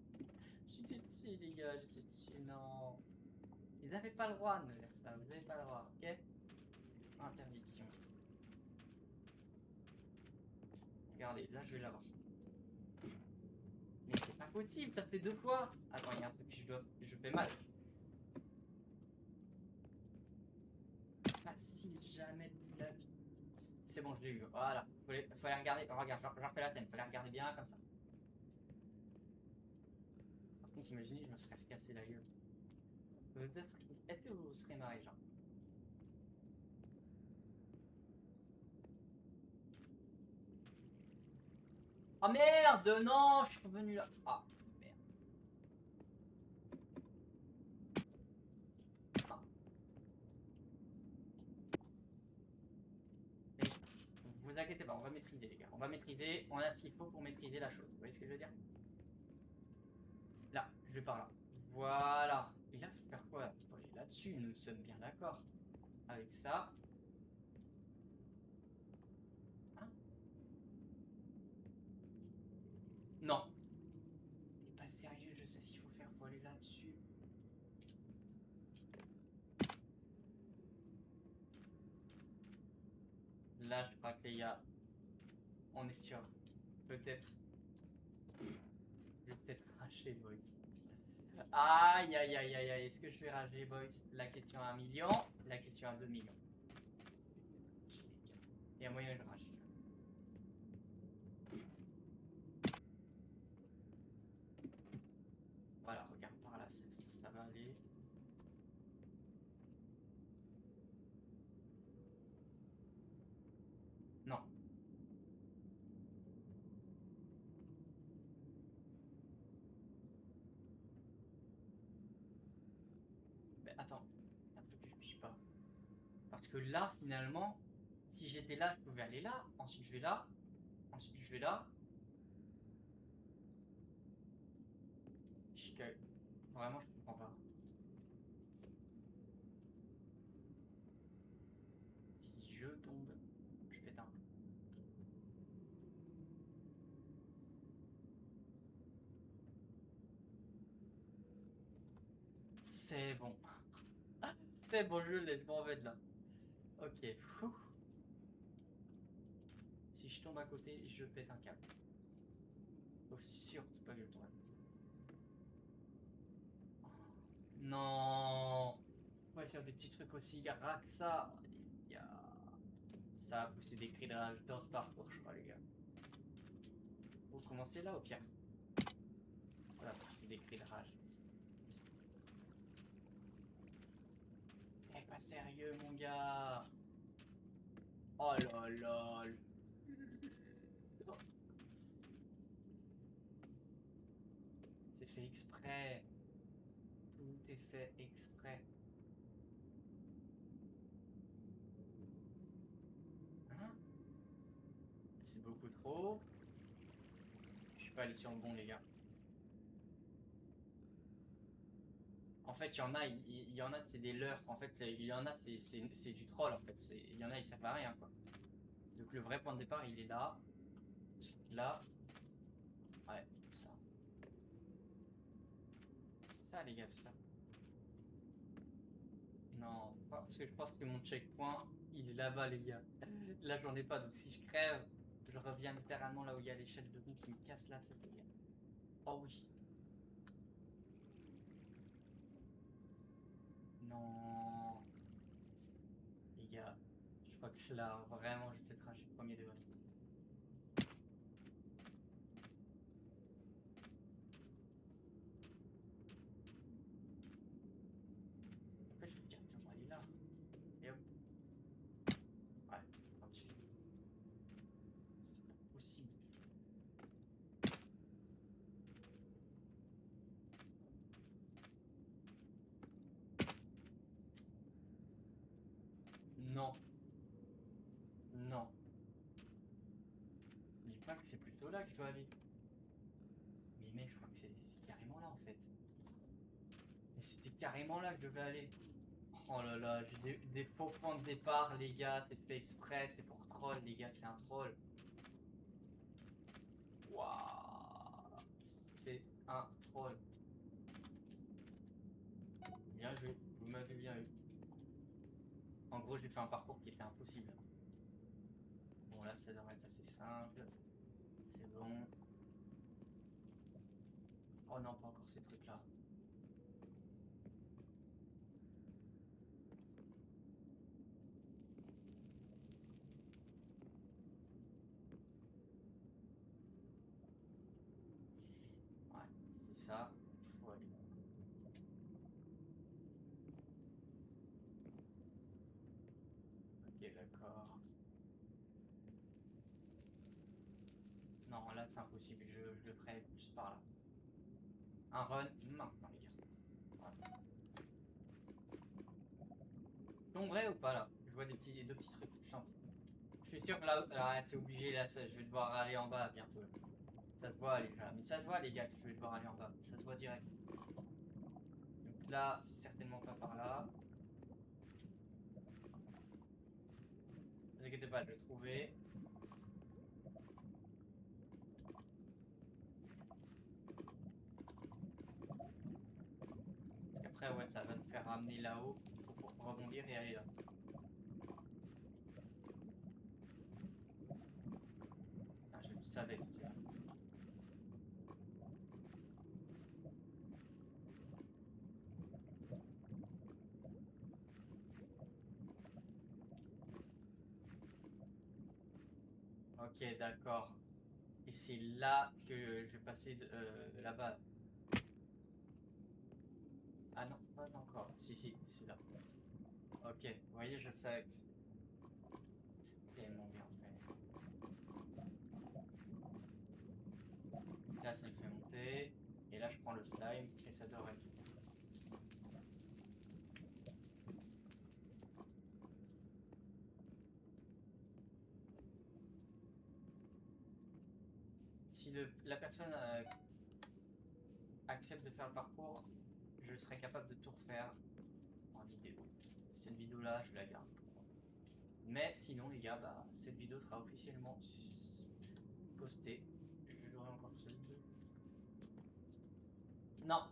Speaker 1: J'étais dessus, les gars. J'étais dessus. Non. Ils n'avaient pas le droit de me faire ça. Vous n'avez pas le droit, ok? Interdiction. Regardez, là, je vais l'avoir. Mais c'est pas possible, ça fait deux fois. Attends, il y a un truc que je fais mal. Pas si jamais de la vie. C'est bon, je l'ai eu. Voilà. Faut les regarder. Oh, regarde, je refais la scène. Faut les regarder bien comme ça. Par contre, imaginez, je me serais cassé la gueule. Est-ce que vous vous serez marré, genre? Oh merde! Non, je suis revenu là. Ah, merde. vous inquiétez pas, on va maîtriser les gars. On va maîtriser, on a ce qu'il faut pour maîtriser la chose. Vous voyez ce que je veux dire? Là, je vais par là. Voilà. Et là, faut faire quoi? Faut aller là-dessus, nous sommes bien d'accord. Avec ça. Hein? Non. T'es pas sérieux, je sais ce qu'il faut faire, faut aller là-dessus. Là, je crois que les gars, on est sûr. Peut-être. Je vais peut-être rager, boys. Aïe, aïe, aïe, aïe, aïe. Est-ce que je vais rager, boys? La question à 1 million, la question à 2 millions. Il y a moyen que je rage. Voilà, regarde par là, ça va aller. Non. Mais attends, il y a un truc que je pige pas. Parce que là, finalement, si j'étais là, je pouvais aller là. Ensuite, je vais là. Ensuite, je vais là. Vraiment, je comprends pas. Si je tombe, je pète un. C'est bon. C'est bon, je l'ai, je m'en vais de là. Ok. Fou. Si je tombe à côté, je pète un câble. Faut surtout pas que je tombe à côté. Non. On va faire des petits trucs aussi gras que ça. Les gars. Ça a poussé des cris de rage dans ce parcours, je crois, les gars. Vous commencez là, au pire. Ça a poussé des cris de rage. Eh, pas sérieux, mon gars. Oh là là. C'est fait exprès. Tout est fait exprès. Hein? C'est beaucoup trop. Je suis pas allé sur le bon, les gars. En fait, il y en a, il y en a, c'est des leurres. En fait, il y en a, c'est du troll. En fait, il y en a, ils servent à rien, quoi. Donc le vrai point de départ, il est là. Là. Ouais, ça. C'est ça, les gars, c'est ça. Non, parce que je pense que mon checkpoint, il est là-bas, les gars. Là, j'en ai pas, donc si je crève, je reviens littéralement là où il y a l'échelle de roue qui me casse la tête, les gars. Oh oui. Non. Les gars, je crois que là, vraiment, je sais tracher premier degré. En fait, je peux directement aller là. Et hop. Ouais, là-dessus. C'est pas possible. Non. Non. Je dis pas que c'est plutôt là que je dois aller. Mais mec, je crois que c'est carrément là en fait. Mais c'était carrément là que je devais aller. Oh là là, j'ai des faux points de départ, les gars. C'est fait exprès, c'est pour troll, les gars. C'est un troll. Waouh. C'est un troll. Bien joué, vous m'avez bien eu. En gros, j'ai fait un parcours qui était impossible. Bon, là, ça devrait être assez simple. C'est bon. Oh non, pas encore ces trucs-là. Ouais, c'est ça. Faut aller. Ok, d'accord. Non, là, c'est impossible. Je le ferai juste par là. Un run maintenant, les gars. Voilà. Je tomberai ou pas là? Je vois deux petits trucs chanter. Je suis sûr que là, ah, c'est obligé, là, je vais devoir aller en bas bientôt. Ça se voit, les gars. Mais ça se voit, les gars, que je vais devoir aller en bas. Ça se voit direct. Donc là, certainement pas par là. Ne vous inquiétez pas, je vais trouver. Parce qu'après, ouais, ça va me faire ramener là-haut pour rebondir et aller là. Ah, je le savais que c'était là. Ok, d'accord. Et c'est là que je vais passer là-bas. Ah non, pas encore. Si, c'est là. Ok, vous voyez, je le savais que c'est tellement bien fait. Là, ça le fait monter. Et là, je prends le slime et ça devrait être bon. Si la personne accepte de faire le parcours, je serai capable de tout refaire en vidéo. Cette vidéo-là, je la garde. Mais sinon, les gars, bah, cette vidéo sera officiellement postée. J'aurai encore celui de... Non.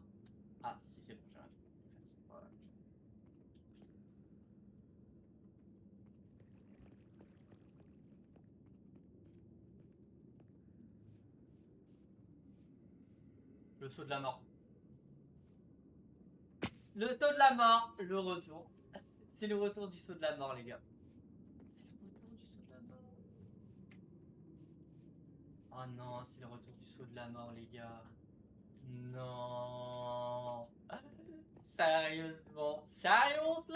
Speaker 1: Ah, si c'est bon, j'ai rien faire ça. Voilà. Le saut de la mort. Le saut de la mort, le retour. C'est le retour du saut de la mort, les gars. C'est le retour du saut de la mort. Oh non, c'est le retour du saut de la mort, les gars. Non. Sérieusement. Sérieusement.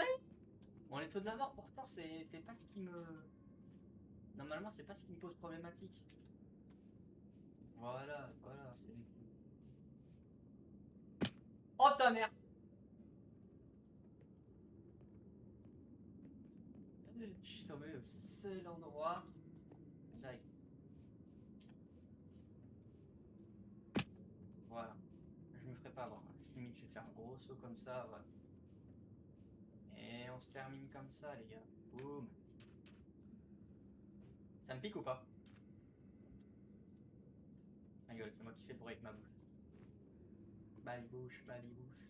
Speaker 1: Bon, les sauts de la mort, pourtant, c'est pas ce qui me... Normalement, c'est pas ce qui me pose problématique. Voilà, c'est... Oh ta mère! Je suis tombé au seul endroit. Là, voilà. Je me ferai pas avoir. Limite, je vais faire un gros saut comme ça, voilà. Et on se termine comme ça, les gars. Boum. Ça me pique ou pas? Rigole, c'est moi qui fais le bruit avec ma bouche. Balibouche, balibouche.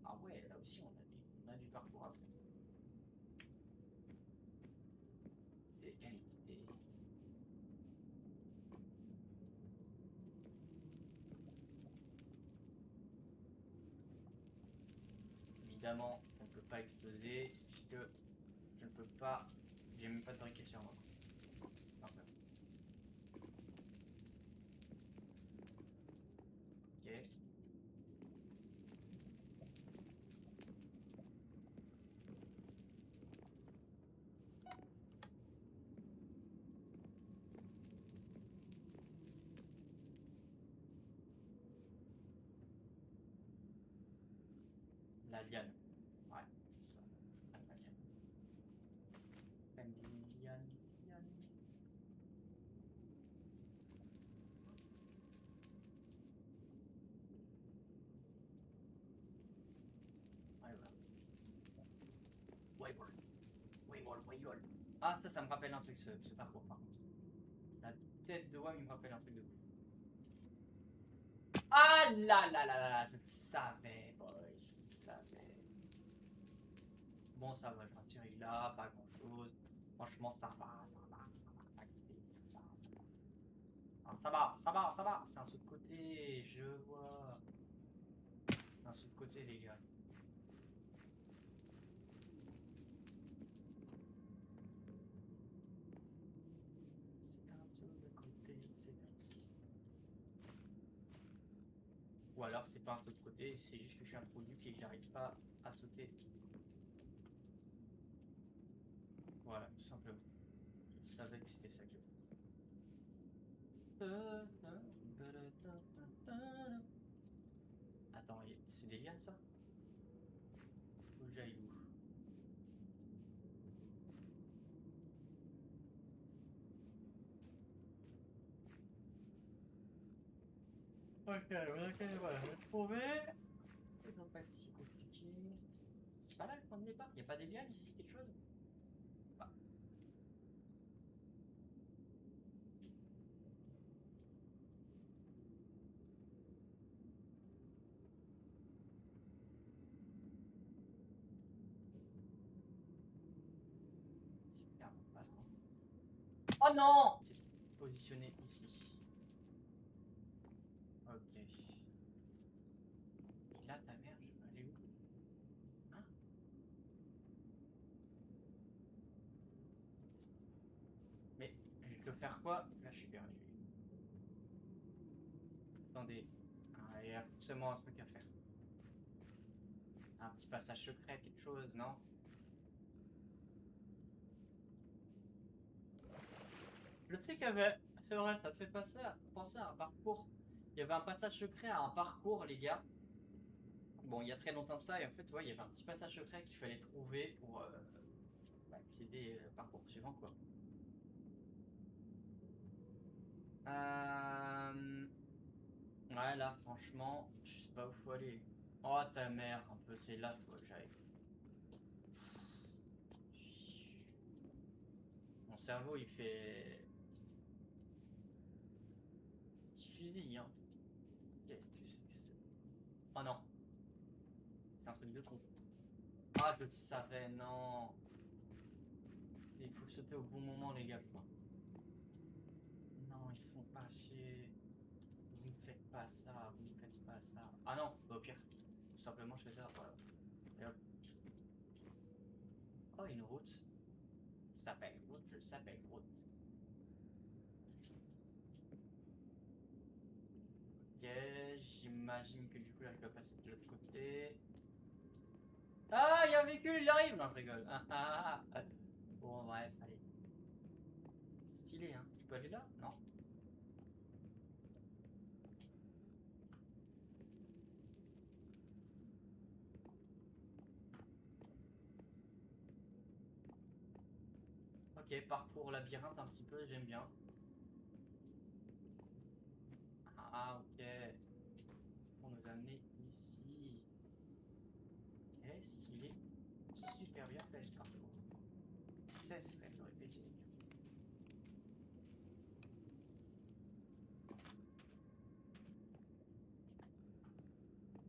Speaker 1: Ah ouais, là aussi, on a du parcours à faire. TNT. Évidemment, on ne peut pas exploser puisque je ne peux pas. J'ai même pas de briquet sur moi. Enfin, ok. La liane. Ouais, ça. La liane. La liane, liane. Ouais, voilà. Wayward. Wayward, wayward. Ah, ça me rappelle un truc, ce parcours, par contre. La tête de WAM, il me rappelle un truc de ouf. Ah là là là là, je le savais, boy, je le savais. Bon, ça va, je m'atterris là, pas grand chose. Franchement, ça va, ça va, ça va. T'inquiète, ça va, ça va. Ah, ça va, ça va, ça va. C'est un saut de côté, je vois. C'est un saut de côté, les gars. C'est un saut de côté, c'est un saut. Ou alors, c'est pas un saut de côté, c'est juste que je suis introduit et que j'arrive pas à sauter. Voilà, tout simplement. Je savais que c'était ça que je... Attends, c'est des lianes ça? Faut que j'aille où? Ok, voilà, j'ai trouvé. Ça doit pas être si compliqué. C'est pas là le point de départ? Y a pas des lianes ici, quelque chose? Bah. C'est clairement pas là. Oh non! C'est positionné ici. Ok. Et là, ta mère, je peux aller où? Hein? Mais je peux faire quoi? Là, je suis perdu. Attendez. Ah, il y a forcément un truc à faire. Un petit passage secret, quelque chose, non? Le truc avait. C'est vrai, ça fait penser à un parcours. Il y avait un passage secret à un parcours, les gars. Bon, il y a très longtemps ça, et en fait, ouais, il y avait un petit passage secret qu'il fallait trouver pour accéder au parcours suivant, quoi. Euh... Ouais, là, franchement, je sais pas où faut aller. Oh, ta mère, un peu, c'est là, faut que j'aille. Mon cerveau, il fait. Il fusille, hein. Qu'est-ce que c'est que ça? Oh non, c'est un truc de con. Ah, je le savais, non. Il faut sauter au bon moment, les gars, je crois. Non, ils font pas chier. Vous ne faites pas ça, vous ne faites pas ça. Ah non, bah, au pire, tout simplement, je fais ça, voilà. Et hop. Oh, une route. Ça s'appelle route, ça s'appelle route. Ok, j'imagine que du coup, là, je dois passer de l'autre côté. Ah, il y a un véhicule, il arrive! Non, je rigole. Bon, bref, allez. Stylé, hein. Je peux aller là? Non. Ok, parcours labyrinthe un petit peu, j'aime bien. Ah, ok. C'est pour nous amener ici. Ok, stylé. Super bien fait ce parcours. Cesserait de le répéter.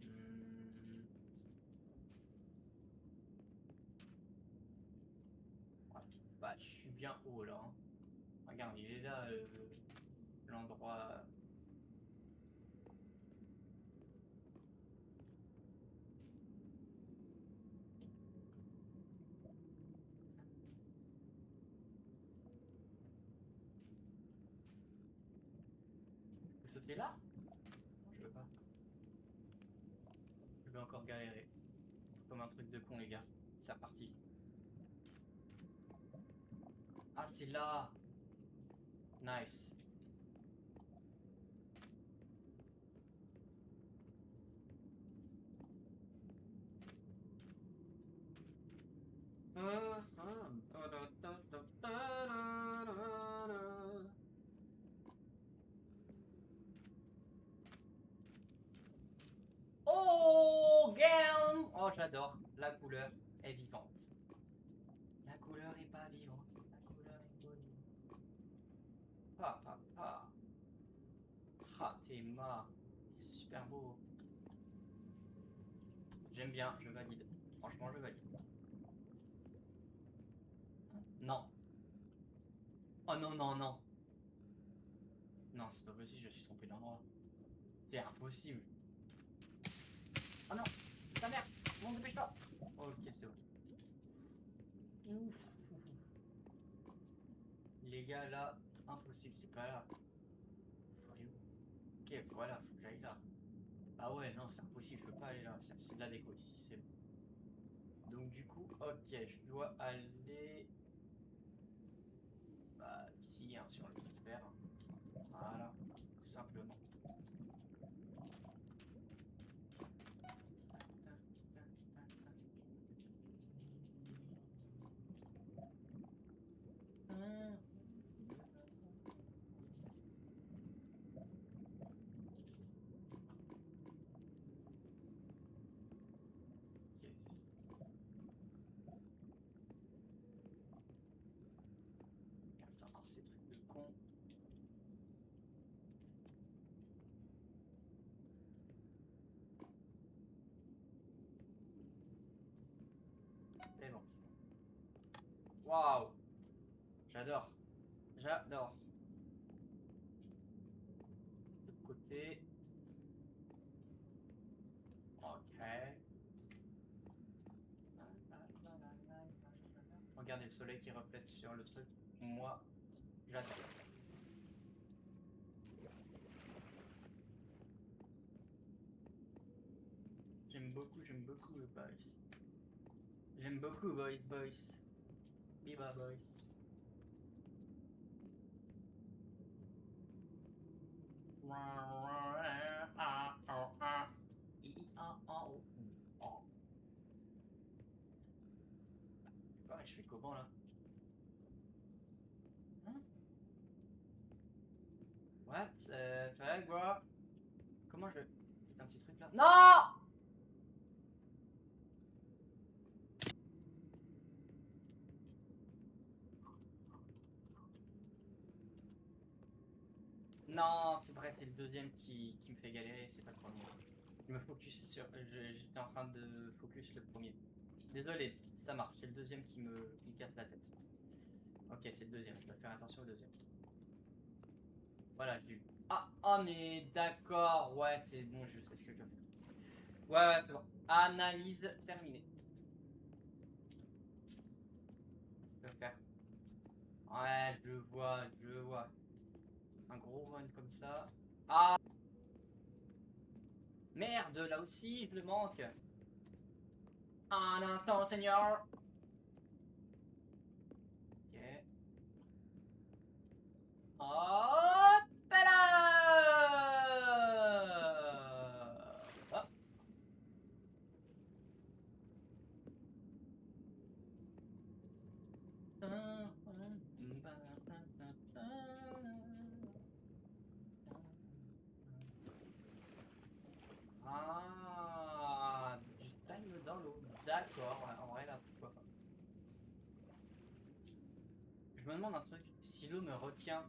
Speaker 1: Hmm. Ouais. Bah, je suis bien haut là, hein. Regarde, il est là, l'endroit. Je peux sauter là? Non, je veux pas. Je vais encore galérer. Comme un truc de con, les gars. C'est reparti. Ah, c'est là! Nice. Oh, gamme! Oh, j'adore. La couleur est vivante. La couleur est pas vivante. La couleur est pas vivante. Pa, pa, pa. Ah, t'es ma. C'est super beau. J'aime bien, je valide. Franchement, je valide. Non. Oh non, non, non. Non, c'est pas possible, je suis trompé d'endroit. C'est impossible. Oh non, ta mère. Bon, dépêche-toi. Ok, c'est bon. Ouf. Les gars, là, impossible, c'est pas là. Faut aller où? Ok, voilà, faut que j'aille là. Ah ouais, non, c'est impossible, je peux pas aller là. C'est de la déco ici, c'est bon. Donc du coup, ok, je dois aller bah, ici, hein, sur le truc vert. Voilà, tout simplement. Encore ces trucs de con. C'est bon. Waouh! J'adore. J'adore. De l'autre côté. Ok. Regardez le soleil qui reflète sur le truc. Moi, j'adore. J'aime beaucoup le boys. J'aime beaucoup boys. Biba boys. Ouais, je fais comment là? Hein? What? Fuck, bro? Comment je... C'est un petit truc là? Non! Non, c'est vrai, c'est le deuxième qui me fait galérer, c'est pas le premier. Je me focus sur... J'étais en train de focus le premier. Désolé, ça marche, c'est le deuxième qui me casse la tête. Ok, c'est le deuxième, je dois faire attention au deuxième. Voilà, je l'ai eu. Ah, oh, mais d'accord, ouais, c'est bon, je sais ce que je dois faire. Ouais, c'est bon. Analyse terminée. Je peux faire. Ouais, je le vois, je le vois. Un gros run comme ça. Ah! Merde, là aussi, je le manque. Un instant, seigneur. Ok. Hop là! Hop. Ah, du time dans l'eau. D'accord, en vrai là, pourquoi pas. Je me demande un truc, si l'eau me retient,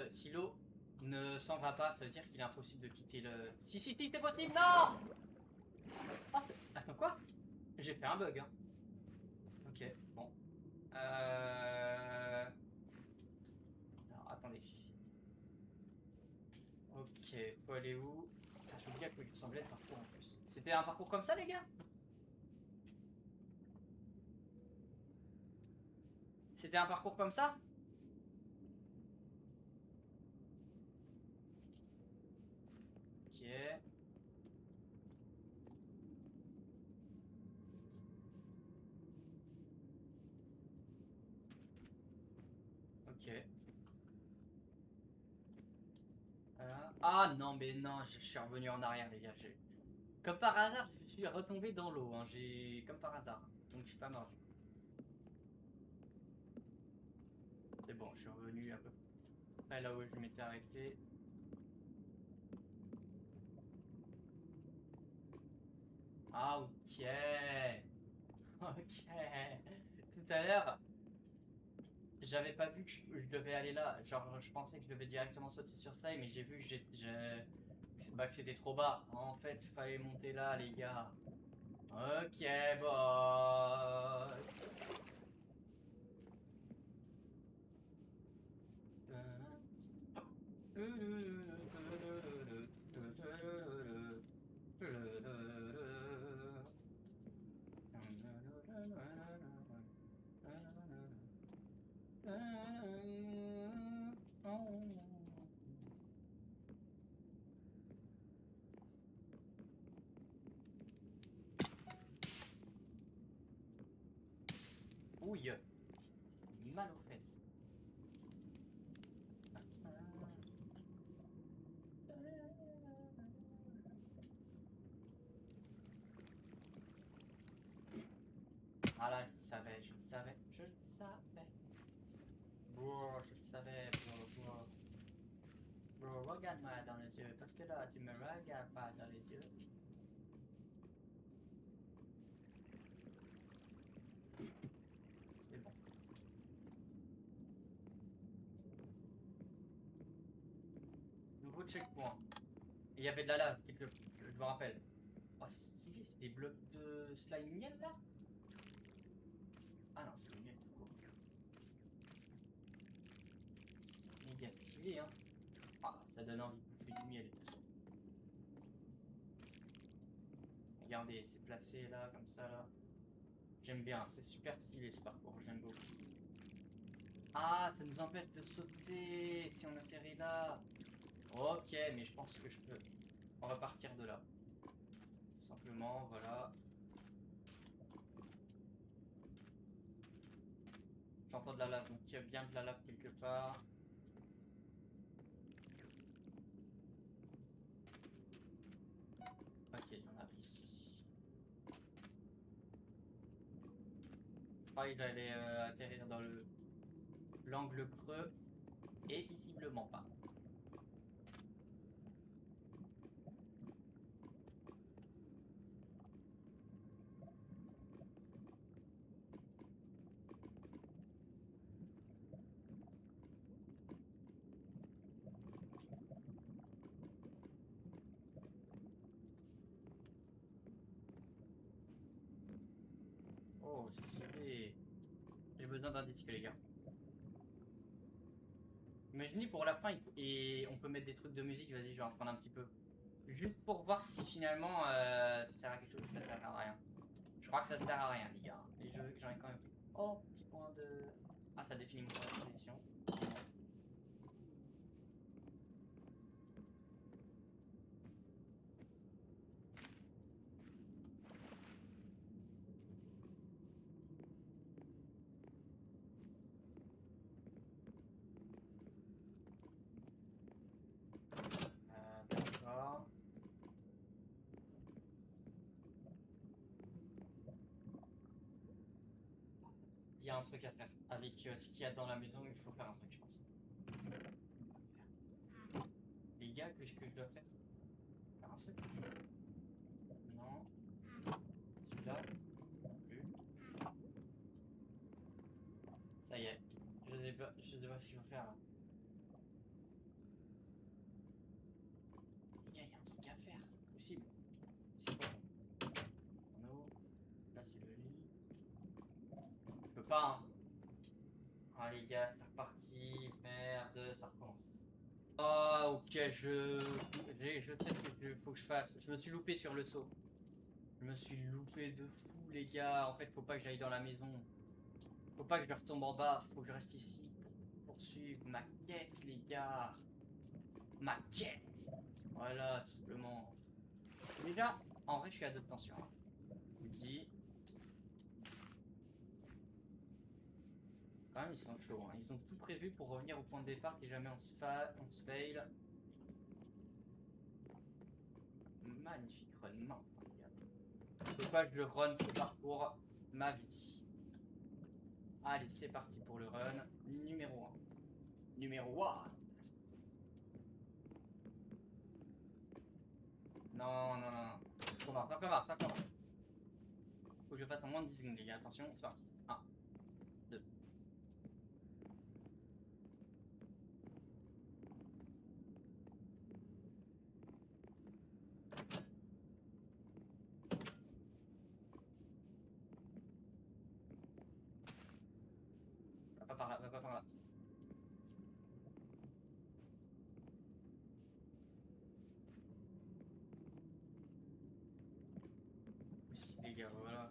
Speaker 1: si l'eau ne s'en va pas, ça veut dire qu'il est impossible de quitter le... Si, c'est possible, non! Oh, attends, quoi? J'ai fait un bug, hein. Ok, bon. Alors, attendez. Ok, faut aller où? Ah, j'ai oublié à quoi il ressemblait le parcours en plus. C'était un parcours comme ça, les gars? C'était un parcours comme ça? Ok. Ok. Ah non, mais non, je suis revenu en arrière, les gars. Comme par hasard, je suis retombé dans l'eau. Hein. Comme par hasard. Donc, je suis pas mort du coup. C'est bon, je suis revenu un peu près là où je m'étais arrêté. Ah, ok. Ok. Tout à l'heure, j'avais pas vu que je devais aller là. Genre, je pensais que je devais directement sauter sur ça, mais j'ai vu que que c'était trop bas. En fait, il fallait monter là, les gars. Ok, boss. Ouille, ça fait mal aux fesses. Ah là, je le savais, je le savais, je le savais. Bro, je le savais, bro. Bro, regarde-moi dans les yeux, parce que là, tu me regardes pas dans les yeux. C'est bon. nouveau checkpoint. Et il y avait de la lave, je me rappelle. Oh, c'est stylé, c'est des blocs de slime miel là? Ah non, c'est le miel tout court. C'est méga stylé, hein. Ah, ça donne envie de bouffer du miel et tout ça. Regardez, c'est placé là, comme ça là. J'aime bien, c'est super stylé ce parcours, j'aime beaucoup. Ah, ça nous empêche de sauter si on atterrit là. Ok, mais je pense que je peux repartir de là. Tout simplement, voilà. J'entends de la lave, donc il y a bien de la lave quelque part. Ok, il y en a ici. Ah, il allait atterrir dans l'angle creux. Et visiblement pas. Oh, stylé. J'ai besoin d'un disque, les gars. Imaginez pour la fin, et on peut mettre des trucs de musique. Vas-y, je vais en prendre un petit peu. Juste pour voir si finalement ça sert à quelque chose, ça sert à rien. Je crois que ça sert à rien, les gars. Et je veux que j'en ai quand même pris. Oh, petit point de. Ah, ça définit mon position. D'accord. Il y a un truc à faire. Avec ce qu'il y a dans la maison, il faut faire un truc, je pense. Les gars, qu'est-ce que je dois faire? Faire un truc? Non. Celui-là? Non plus. Ça y est. Je sais pas ce qu'il faut faire là. Les gars, il y a un truc à faire. C'est possible. C'est bon. Non. Là, c'est le lit. Je peux pas, hein. Ah, les gars, c'est reparti. Merde, ça recommence. Ah, ok, je sais ce qu'il faut que je fasse. Je me suis loupé sur le saut. Je me suis loupé de fou, les gars. En fait, faut pas que j'aille dans la maison. Faut pas que je retombe en bas. Faut que je reste ici pour poursuivre ma quête, les gars. Ma quête. Voilà, tout simplement. Déjà, en vrai, je suis à 2 de tension. Hein. Je vous le dis. Quand même, ils sont chauds. Hein. Ils ont tout prévu pour revenir au point de départ si jamais on se fail. Magnifique run. Non, les gars. Faut pas que je run ce parcours ma vie. Allez, c'est parti pour le run. Numéro 1. Numéro 1. Non, non, non, non. Ça commence, ça commence, ça commence. Faut que je fasse en moins de 10 secondes, les gars. Attention, c'est parti. 1, 2. Va pas par là, va pas par là. Aussi, les gars, voilà.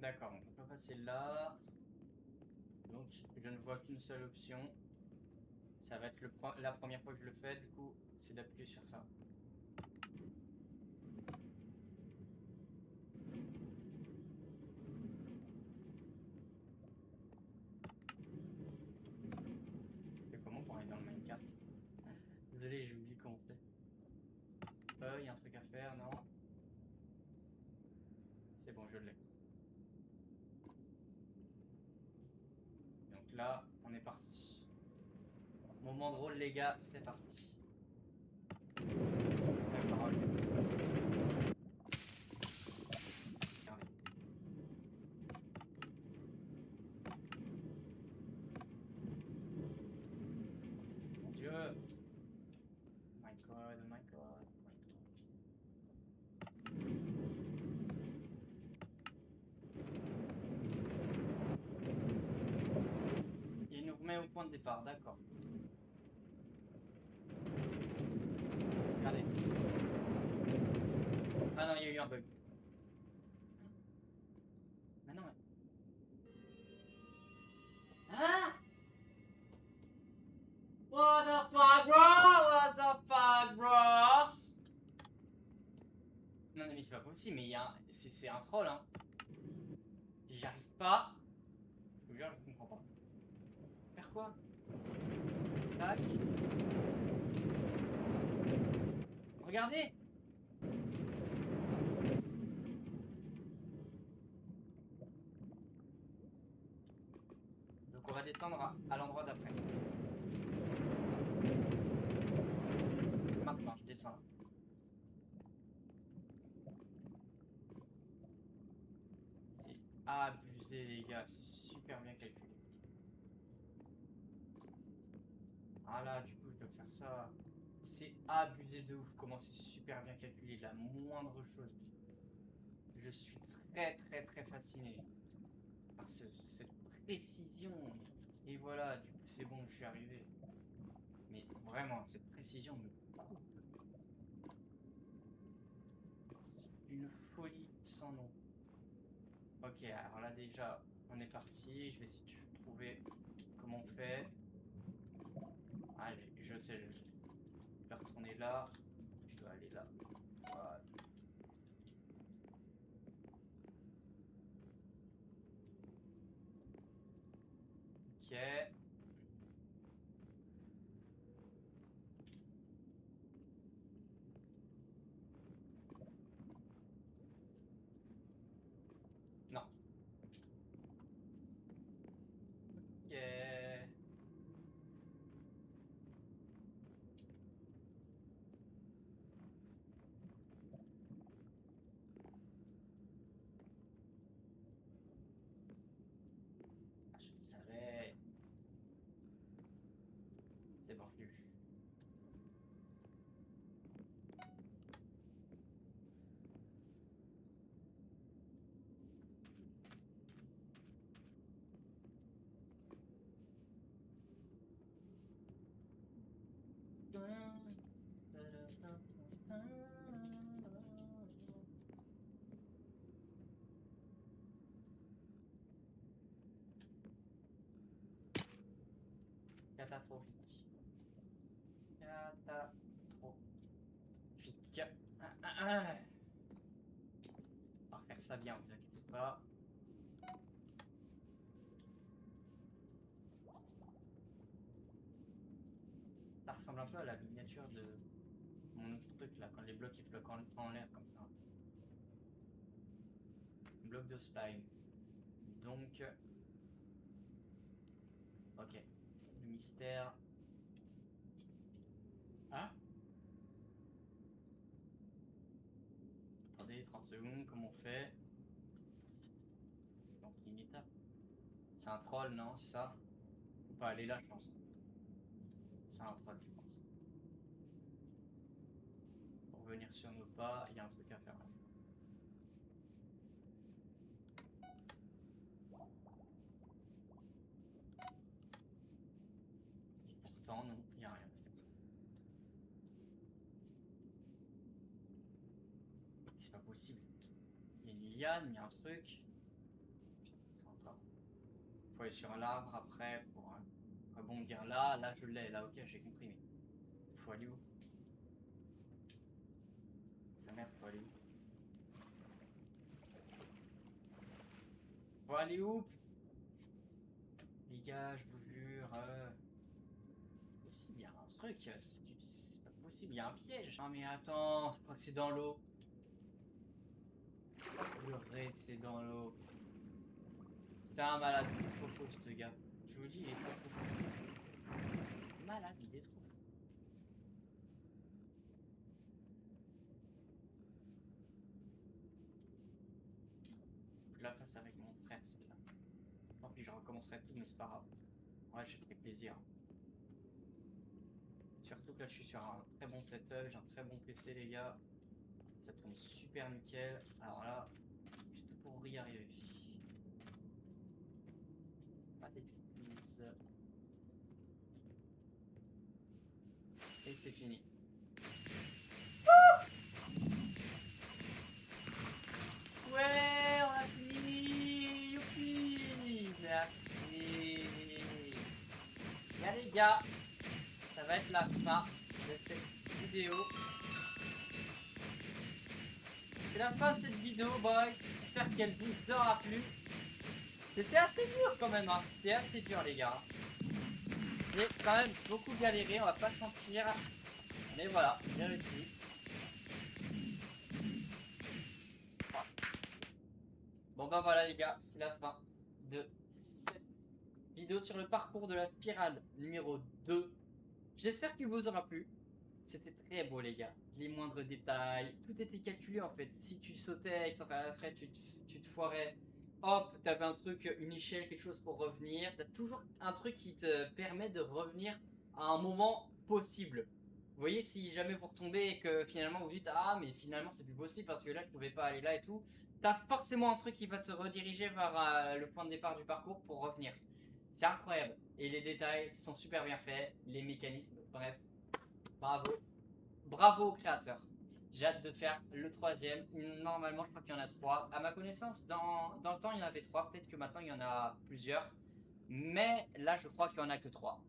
Speaker 1: D'accord, on peut pas passer là. Donc je ne vois qu'une seule option. Ça va être la première fois que je le fais, du coup, c'est d'appuyer sur ça. C'est comment pour aller dans le minecart? Désolé, j'ai oublié comment on fait. Il y a un truc à faire, non? C'est bon, je l'ai. Donc là, on est parti. Moment drôle, les gars, c'est parti. La parole. Regardez. Mon Dieu. My God, oh my God. Il nous remet au point de départ, d'accord. Regardez. Ah non, il y a eu un bug. Mais non, mais... Hein? What the fuck, bro? What the fuck, bro? Non, mais c'est pas possible, mais il y a c'est un troll, hein. J'y arrive pas. Je vous jure, je comprends pas. Faire quoi? Tac. Regardez. Donc on va descendre à l'endroit d'après. Maintenant, je descends là. C'est abusé, les gars. C'est super bien calculé. Ah là, du coup, je dois faire ça. C'est abusé de ouf. Comment c'est super bien calculé. La moindre chose. Je suis très, très, très fasciné par cette précision. Et voilà, du coup, c'est bon, je suis arrivé. Mais vraiment, cette précision me coupe. C'est une folie sans nom. Ok, alors là déjà, on est parti. Je vais essayer de trouver comment on fait. Ah, je sais, je vais retourner là. Je dois aller là. Voilà. Ok. Non. Ok. Ah, je le savais. C'est bon, je l'ai vu. Catastrophique. Catastrophique. On va refaire ça bien, vous inquiétez pas. Ça ressemble un peu à la miniature de mon autre truc là, quand les blocs ils flottent en l'air comme ça. Bloc de slime. Donc, ok. Le mystère. Ah, attendez, 30 secondes, comment on fait? Donc, il y a une étape. C'est un troll, non? C'est ça? Faut pas aller là, je pense. C'est un troll, je pense. Pour revenir sur nos pas, il y a un truc à faire là. Et pourtant, non, il n'y a rien à faire. C'est pas possible. Il y a une liane, il y a un truc. faut aller sur l'arbre après pour rebondir là. Là, je l'ai. Là, ok, j'ai compris. Mais faut aller où? Sa mère, faut aller où? Faut aller où? Les gars, je vous jure. Ici, il y a un truc. C'est pas possible, il y a un piège. Non, mais attends, je crois que c'est dans l'eau. Purée, c'est dans l'eau. C'est un malade, il est trop chaud ce gars. Je vous dis, il est trop chaud. Malade, il est trop chaud. Je la fasse avec mon frère, celle-là. Tant pis, je recommencerai tout, mais c'est pas grave. Ouais, j'ai pris plaisir. Surtout que là, je suis sur un très bon setup, j'ai un très bon PC, les gars. Ça tourne super nickel. Alors là, juste pour y arriver. Pas d'excuses. Et c'est fini. Ouais, on a fini. Youpi. Merci. Bien les gars, ça va être la fin de cette vidéo. C'est la fin de cette vidéo, boys. J'espère qu'elle vous aura plu. C'était assez dur quand même, hein. C'était assez dur les gars. J'ai quand même beaucoup galéré, on va pas se mentir. Mais voilà, j'ai réussi. Bon bah voilà les gars, c'est la fin de cette vidéo sur le parcours de la spirale numéro 2. J'espère qu'il vous aura plu. C'était très beau les gars, les moindres détails, tout était calculé en fait. Si tu sautais, sans faire la serait, tu te foirais, hop, t'avais un truc, une échelle, quelque chose pour revenir. T'as toujours un truc qui te permet de revenir à un moment possible. Vous voyez, si jamais vous retombez et que finalement vous dites ah mais finalement c'est plus possible parce que là je pouvais pas aller là et tout, t'as forcément un truc qui va te rediriger vers le point de départ du parcours pour revenir. C'est incroyable. Et les détails sont super bien faits, les mécanismes, bref. Bravo. Bravo aux créateurs. J'ai hâte de faire le troisième. Normalement, je crois qu'il y en a 3. À ma connaissance, dans le temps, il y en avait 3. Peut-être que maintenant, il y en a plusieurs. Mais là, je crois qu'il n'y en a que 3.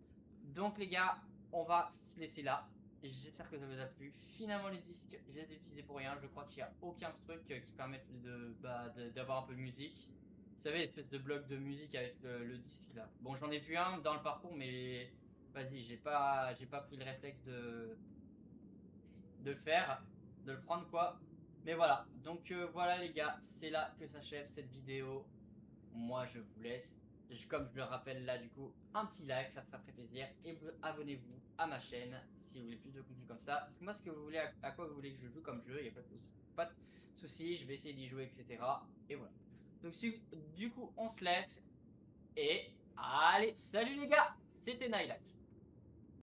Speaker 1: Donc, les gars, on va se laisser là. J'espère que ça vous a plu. Finalement, les disques, je les ai utilisés pour rien. Je crois qu'il n'y a aucun truc qui permette d'avoir un peu de musique. Vous savez, l'espèce de bloc de musique avec le disque là. Bon, j'en ai vu un dans le parcours, mais vas-y, j'ai pas pris le réflexe de le faire, de le prendre quoi. Mais voilà, donc voilà les gars, c'est là que s'achève cette vidéo. Moi je vous laisse, comme je le rappelle là du coup, un petit like, ça fera très plaisir. Et abonnez-vous à ma chaîne si vous voulez plus de contenu comme ça. Dites-moi ce que vous voulez, à quoi vous voulez que je joue comme jeu, il n'y a pas de soucis, je vais essayer d'y jouer, etc. Et voilà. Donc du coup on se laisse. Et allez, salut les gars, c'était Nailac.